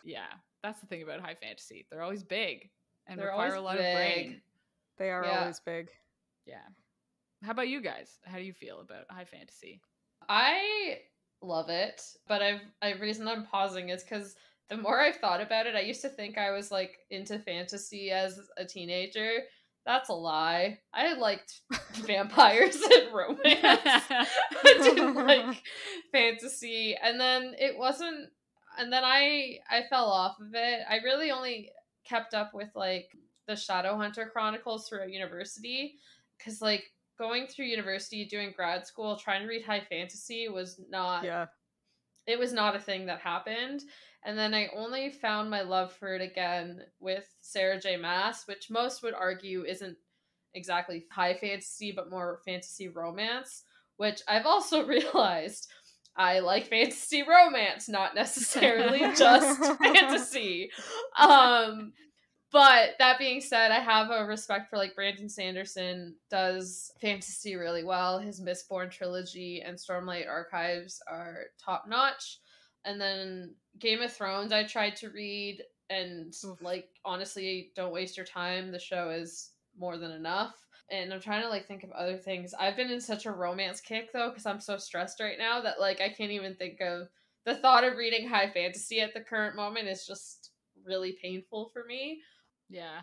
Yeah. That's the thing about high fantasy. They're always big and They're require a lot of brain. They are always big. Yeah. How about you guys? How do you feel about high fantasy? I love it, but the reason I'm pausing is because the more I've thought about it, I used to think I was like into fantasy as a teenager. That's a lie. I liked vampires and romance. I didn't like fantasy, and then it wasn't. And then I fell off of it. I really only kept up with like the Shadowhunter Chronicles throughout university, because like going through university, doing grad school, trying to read high fantasy was not. Yeah. It was not a thing that happened. And then I only found my love for it again with Sarah J. Maas, which most would argue isn't exactly high fantasy, but more fantasy romance, which I've also realized I like fantasy romance, not necessarily just fantasy. But that being said, I have a respect for like Brandon Sanderson does fantasy really well. His Mistborn trilogy and Stormlight archives are top notch. And then Game of Thrones I tried to read, and like honestly, don't waste your time. The show is more than enough. And I'm trying to like think of other things. I've been in such a romance kick though, because I'm so stressed right now that like I can't even think of the thought of reading high fantasy at the current moment is just really painful for me. Yeah.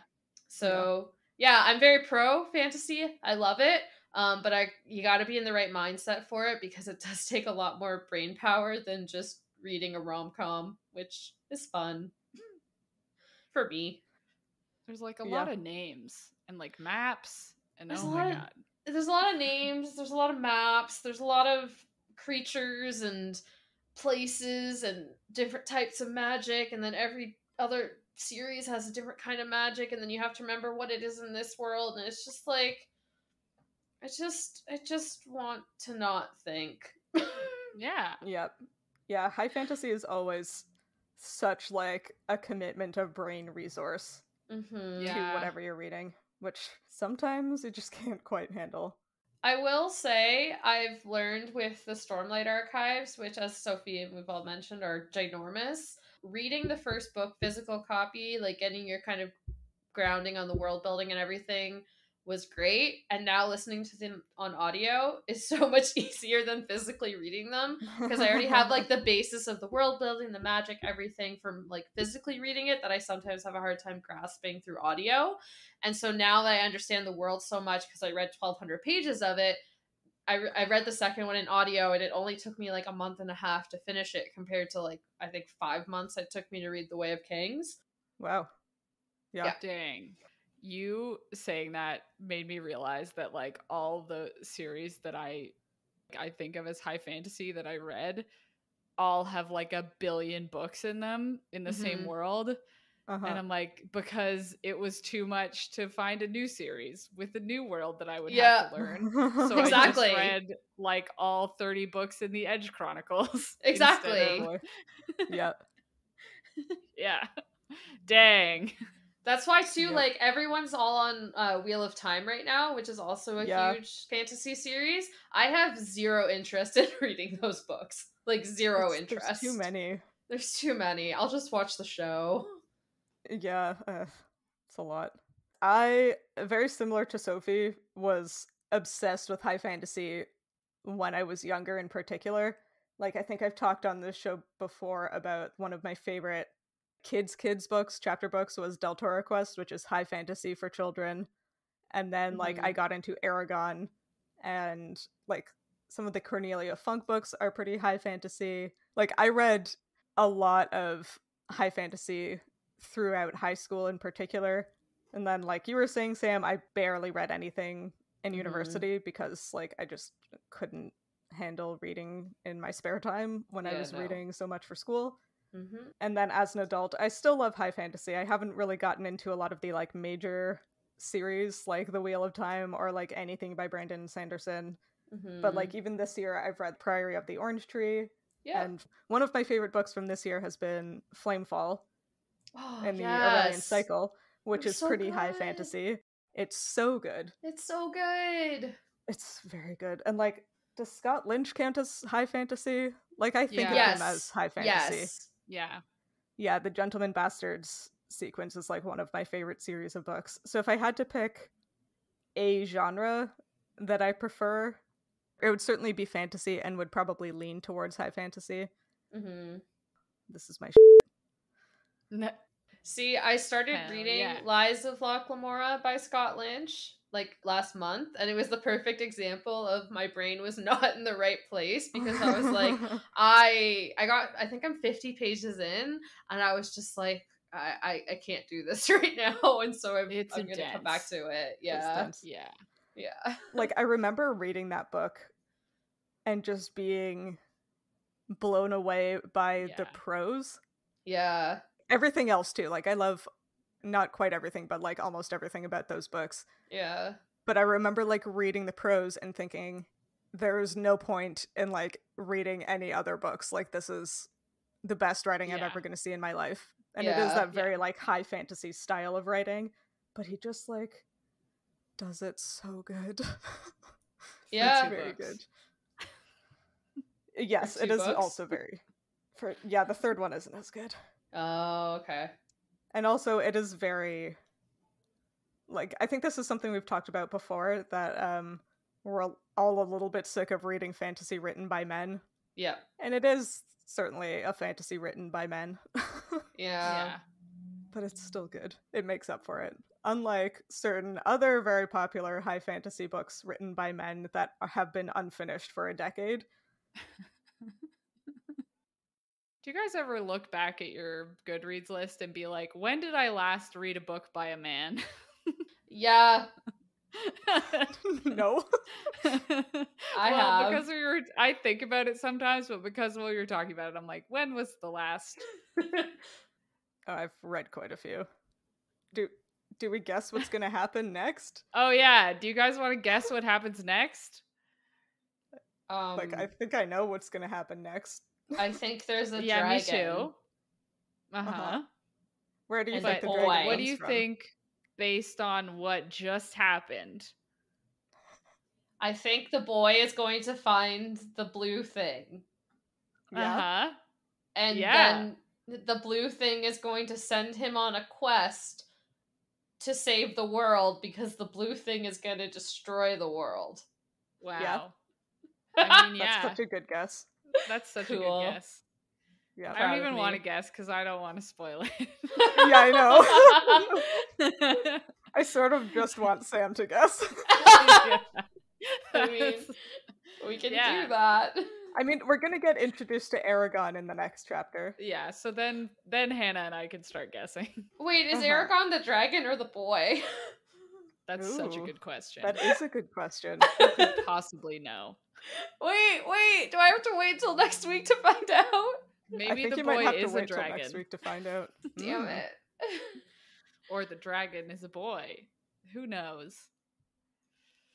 So yeah, I'm very pro fantasy. I love it. But you got to be in the right mindset for it, because it does take a lot more brain power than just reading a rom-com, which is fun for me. There's like a lot of names and like maps, and there's oh my god. There's a lot of names, there's a lot of maps, there's a lot of creatures and places and different types of magic, and then every other series has a different kind of magic, and then you have to remember what it is in this world, and it's just like I just want to not think. Yeah. Yep. Yeah, high fantasy is always such like a commitment of brain resource to whatever you're reading, which sometimes you just can't quite handle. I will say I've learned with the Stormlight archives, which as Sophie and we've all mentioned are ginormous, reading the first book, physical copy, like getting your kind of grounding on the world building and everything was great. And now listening to them on audio is so much easier than physically reading them, because I already have like the basis of the world building, the magic, everything from like physically reading it that I sometimes have a hard time grasping through audio. And so now that I understand the world so much, because I read 1,200 pages of it, I read the second one in audio, and it only took me like a month and a half to finish it, compared to like I think 5 months it took me to read The Way of Kings. Wow. Yeah. Dang. You saying that made me realize that like all the series that I think of as high fantasy that I read all have like a billion books in them in the same world. And I'm like, because it was too much to find a new series with a new world that I would have to learn. So exactly. I just read like all 30 books in the Edge Chronicles. Exactly. Yeah. Yeah. Dang. That's why too, like everyone's all on Wheel of Time right now, which is also a huge fantasy series. I have zero interest in reading those books. Like zero interest. There's too many. There's too many. I'll just watch the show. Yeah, it's a lot. I, very similar to Sophie, was obsessed with high fantasy when I was younger in particular. Like, I think I've talked on this show before about one of my favorite kids books, chapter books, was Del Toro Quest, which is high fantasy for children. And then, like, I got into Aragon, and, like, some of the Cornelia Funk books are pretty high fantasy. Like, I read a lot of high fantasy throughout high school in particular. And then, like you were saying, Sam, I barely read anything in university because, like, I just couldn't handle reading in my spare time when I was reading so much for school. And then as an adult, I still love high fantasy. I haven't really gotten into a lot of the, like, major series like The Wheel of Time or, like, anything by Brandon Sanderson. But, like, even this year I've read Priory of the Orange Tree. And one of my favorite books from this year has been Flamefall and the Aurelian Cycle, which is so pretty high fantasy. It's so good. It's so good. It's very good. And, like, does Scott Lynch count as high fantasy? Like, I think of him as high fantasy. Yeah, the Gentleman Bastards sequence is, like, one of my favorite series of books. So if I had to pick a genre that I prefer, it would certainly be fantasy and would probably lean towards high fantasy. This is my See, I started reading Lies of Locke Lamora by Scott Lynch like last month, and it was the perfect example of my brain was not in the right place, because I was like, I think I'm 50 pages in, and I was just like, I can't do this right now, and so I'm gonna come back to it. Yeah. Like, I remember reading that book and just being blown away by the prose. Everything else too. Like, I love not quite everything, but, like, almost everything about those books. But I remember, like, reading the prose and thinking, there's no point in, like, reading any other books. Like, this is the best writing I'm ever going to see in my life. And it is that very, like, high fantasy style of writing. But he just, like, does it so good. It's very good. Yes, it is also very... the third one isn't as good. Oh, okay. And also, it is very... Like, I think this is something we've talked about before, that we're all a little bit sick of reading fantasy written by men. And it is certainly a fantasy written by men. But it's still good. It makes up for it. Unlike certain other very popular high fantasy books written by men that have been unfinished for a decade. Do you guys ever look back at your Goodreads list and be like, when did I last read a book by a man? No. I have. Because I think about it sometimes, but because while you're talking about it, I'm like, when was the last? Oh, I've read quite a few. Do we guess what's gonna happen next? Oh yeah, do you guys want to guess what happens next? Like, I think I know what's gonna happen next. I think there's a dragon. Yeah, me too. Where do you think the dragon comes What do you from? think based on what just happened? I think the boy is going to find the blue thing. And then the blue thing is going to send him on a quest to save the world, because the blue thing is going to destroy the world. Wow. I mean, that's such a good guess. That's such a good guess. Yeah, I don't even want to guess because I don't want to spoil it. I know. I sort of just want Sam to guess. I mean, we can do that. I mean, we're gonna get introduced to Aragon in the next chapter. Yeah, so then Hannah and I can start guessing. Wait, is Aragon the dragon or the boy? That's such a good question. That is a good question. Who could possibly know? Wait, do I have to wait till next week to find out? Maybe the you boy might have is to wait a dragon. Till next week to find out. Damn it. Or the dragon is a boy. Who knows?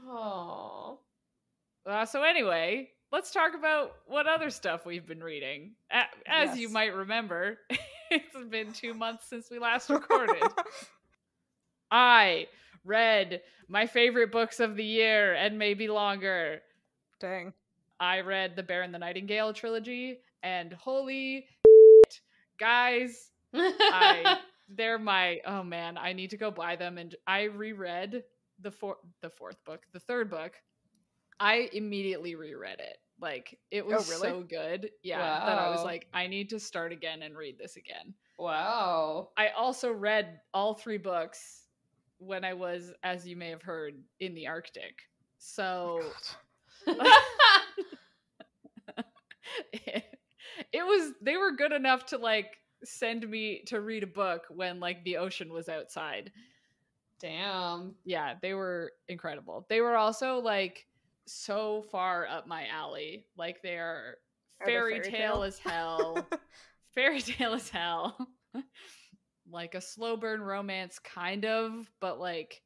Oh. So anyway, let's talk about what other stuff we've been reading. As you might remember, it's been 2 months since we last recorded. I read my favorite books of the year and maybe longer. Dang. I read the Bear and the Nightingale trilogy, and holy guys, I They're oh man, I need to go buy them. And I reread the third book. I immediately reread it. Like, it was really? so good. Yeah, that I was like, I need to start again and read this again. Wow. I also read all 3 books when I was, as you may have heard, in the Arctic. So they were good enough to like send me to read a book when like the ocean was outside. Damn. Yeah, they were incredible. They were also like so far up my alley. Like, they are fairy tale as hell. Fairy tale as hell. Like a slow burn romance kind of, but like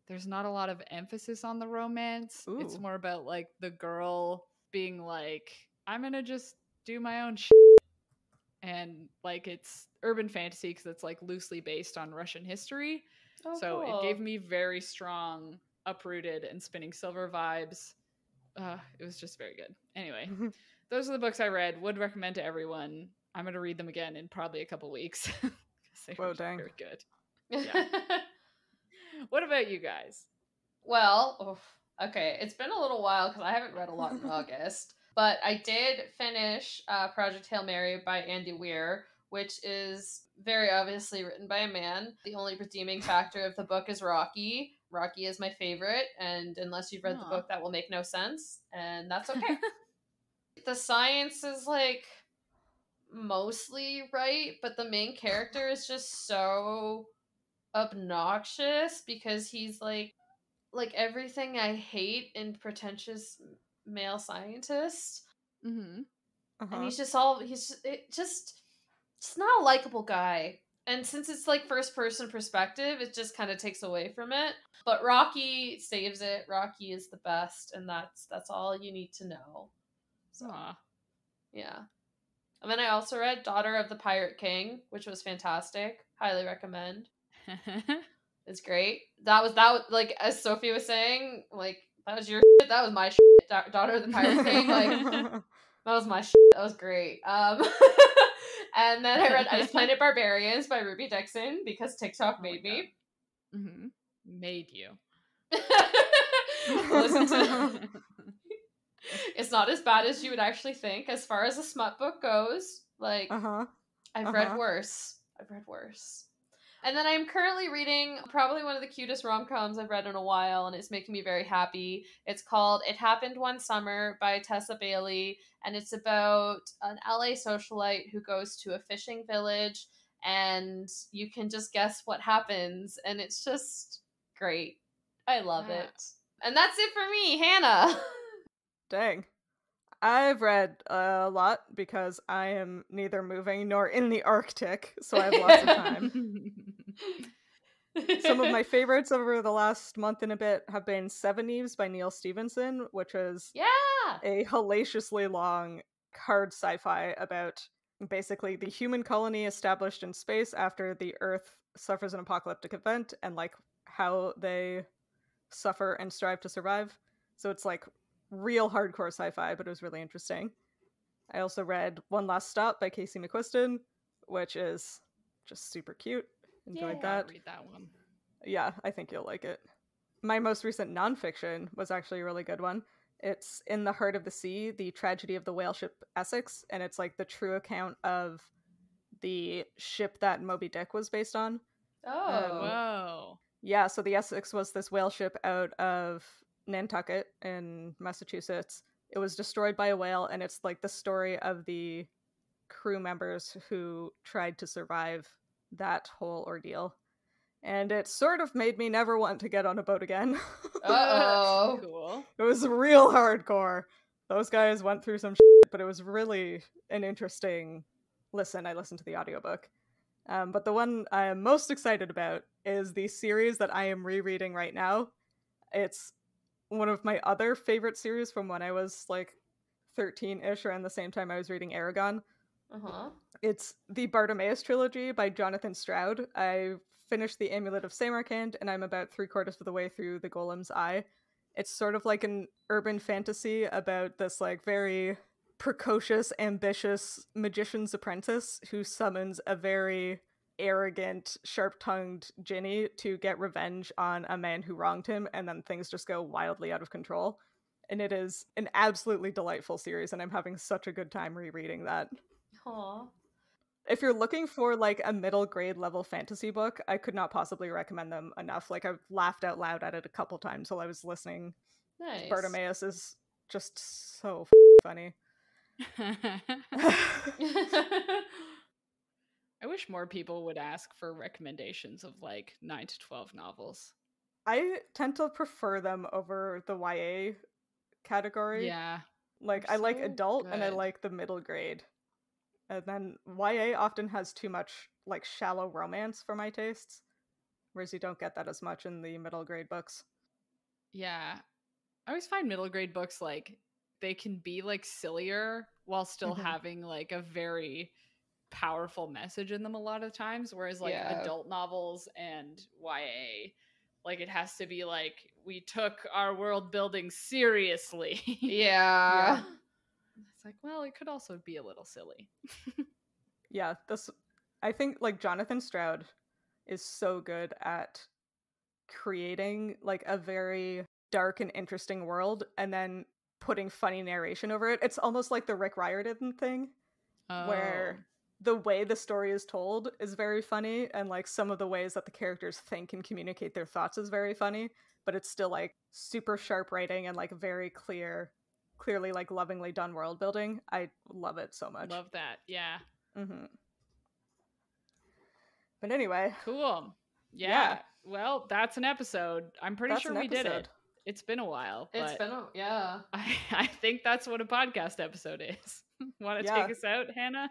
there's not a lot of emphasis on the romance. Ooh. It's more about like the girl being like, I'm gonna just do my own and like it's urban fantasy because it's like loosely based on Russian history. Oh, So cool. it gave me very strong Uprooted and Spinning Silver vibes. It was just very good. Anyway, those are the books I read. Would recommend to everyone. I'm going to read them again in probably a couple weeks. They were dang. very good. Yeah. What about you guys? Well, okay, it's been a little while because I haven't read a lot in August, but I did finish Project Hail Mary by Andy Weir, which is very obviously written by a man. The only redeeming factor of the book is Rocky. Rocky is my favorite, and unless you've read the book, that will make no sense, and that's okay. The science is like mostly right, but the main character is just so obnoxious because he's like everything I hate in pretentious male scientists. Mm-hmm. And he's just not a likable guy. And since it's like first person perspective, it just kind of takes away from it. But Rocky saves it. Rocky is the best, and that's all you need to know. So yeah. And then I also read Daughter of the Pirate King, which was fantastic. Highly recommend. It's great. That was like, as Sophie was saying, like, that was your shit, that was my shit. Daughter of the Pirate King, like, that was my shit. That was great. And then I read Ice Planet Barbarians by Ruby Dixon because TikTok made me. Mm-hmm. Made you. Listen to. It's not as bad as you would actually think as far as a smut book goes. Like, I've read worse. And then I'm currently reading probably one of the cutest rom-coms I've read in a while, and it's making me very happy. It's called It Happened One Summer by Tessa Bailey, and it's about an LA socialite who goes to a fishing village, and you can just guess what happens, and it's just great. I love it. And that's it for me, Hannah. Dang. I've read a lot because I am neither moving nor in the Arctic, so I have lots of time. Some of my favorites over the last month and a bit have been Seven Eves by Neil Stevenson, which is a hellaciously long, hard sci-fi about basically the human colony established in space after the Earth suffers an apocalyptic event and like how they suffer and strive to survive. So it's like real hardcore sci-fi, but it was really interesting. I also read One Last Stop by Casey McQuiston, which is just super cute. Enjoyed that. Read that one. Yeah, I think you'll like it. My most recent nonfiction was actually a really good one. It's In the Heart of the Sea, The Tragedy of the Whale Ship Essex, and it's like the true account of the ship that Moby Dick was based on. Whoa. Yeah, so the Essex was this whale ship out of Nantucket in Massachusetts. It was destroyed by a whale, and it's like the story of the crew members who tried to survive that whole ordeal. And it sort of made me never want to get on a boat again. Uh-oh. Cool. It was real hardcore. Those guys went through some shit, but it was really an interesting listen. I listened to the audiobook. But the one I am most excited about is the series that I am rereading right now. It's one of my other favorite series from when I was like 13-ish, around the same time I was reading Aragon. It's the Bartimaeus trilogy by Jonathan Stroud. I finished the Amulet of Samarkand, and I'm about 3/4 of the way through The Golem's Eye. It's sort of like an urban fantasy about this like very precocious, ambitious magician's apprentice who summons a very arrogant, sharp-tongued Ginny to get revenge on a man who wronged him, and then things just go wildly out of control. And it is an absolutely delightful series, and I'm having such a good time rereading that. Aww. If you're looking for like a middle grade level fantasy book, I could not possibly recommend them enough. Like, I've laughed out loud at it a couple times while I was listening. Nice. Bartimaeus is just so funny. I wish more people would ask for recommendations of like 9 to 12 novels. I tend to prefer them over the YA category. Yeah. Like, I like adult and I like the middle grade. And then YA often has too much like shallow romance for my tastes, whereas you don't get that as much in the middle grade books. Yeah. I always find middle grade books like they can be like sillier while still having like a very powerful message in them a lot of times, whereas like adult novels and YA, like it has to be like, we took our world building seriously. Yeah. It's like, well, it could also be a little silly. Yeah, I think like Jonathan Stroud is so good at creating like a very dark and interesting world and then putting funny narration over it. It's almost like the Rick Riordan thing, where the way the story is told is very funny, and like some of the ways that the characters think and communicate their thoughts is very funny, but it's still like super sharp writing and like very clearly like lovingly done world building. I love it so much. Love that. Yeah. But anyway. Cool. Yeah. Well, that's an episode. I'm pretty sure we did it. It's been a while. But I think that's what a podcast episode is. Want to take us out, Hannah?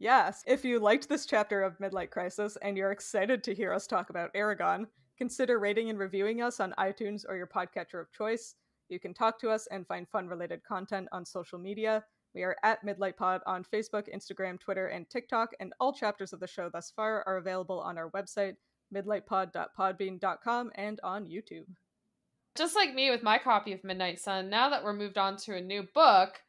Yes. If you liked this chapter of Midlight Crisis and you're excited to hear us talk about Aragon, consider rating and reviewing us on iTunes or your podcatcher of choice. You can talk to us and find fun-related content on social media. We are at Midlight Pod on Facebook, Instagram, Twitter, and TikTok, and all chapters of the show thus far are available on our website, midlightpod.podbean.com, and on YouTube. Just like me with my copy of Midnight Sun, now that we're moved on to a new book,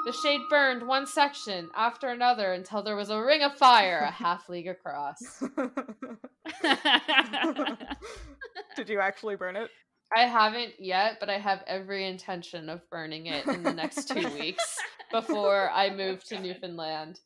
the shade burned one section after another until there was a ring of fire a half league across. Did you actually burn it? I haven't yet, but I have every intention of burning it in the next 2 weeks before I move to Newfoundland.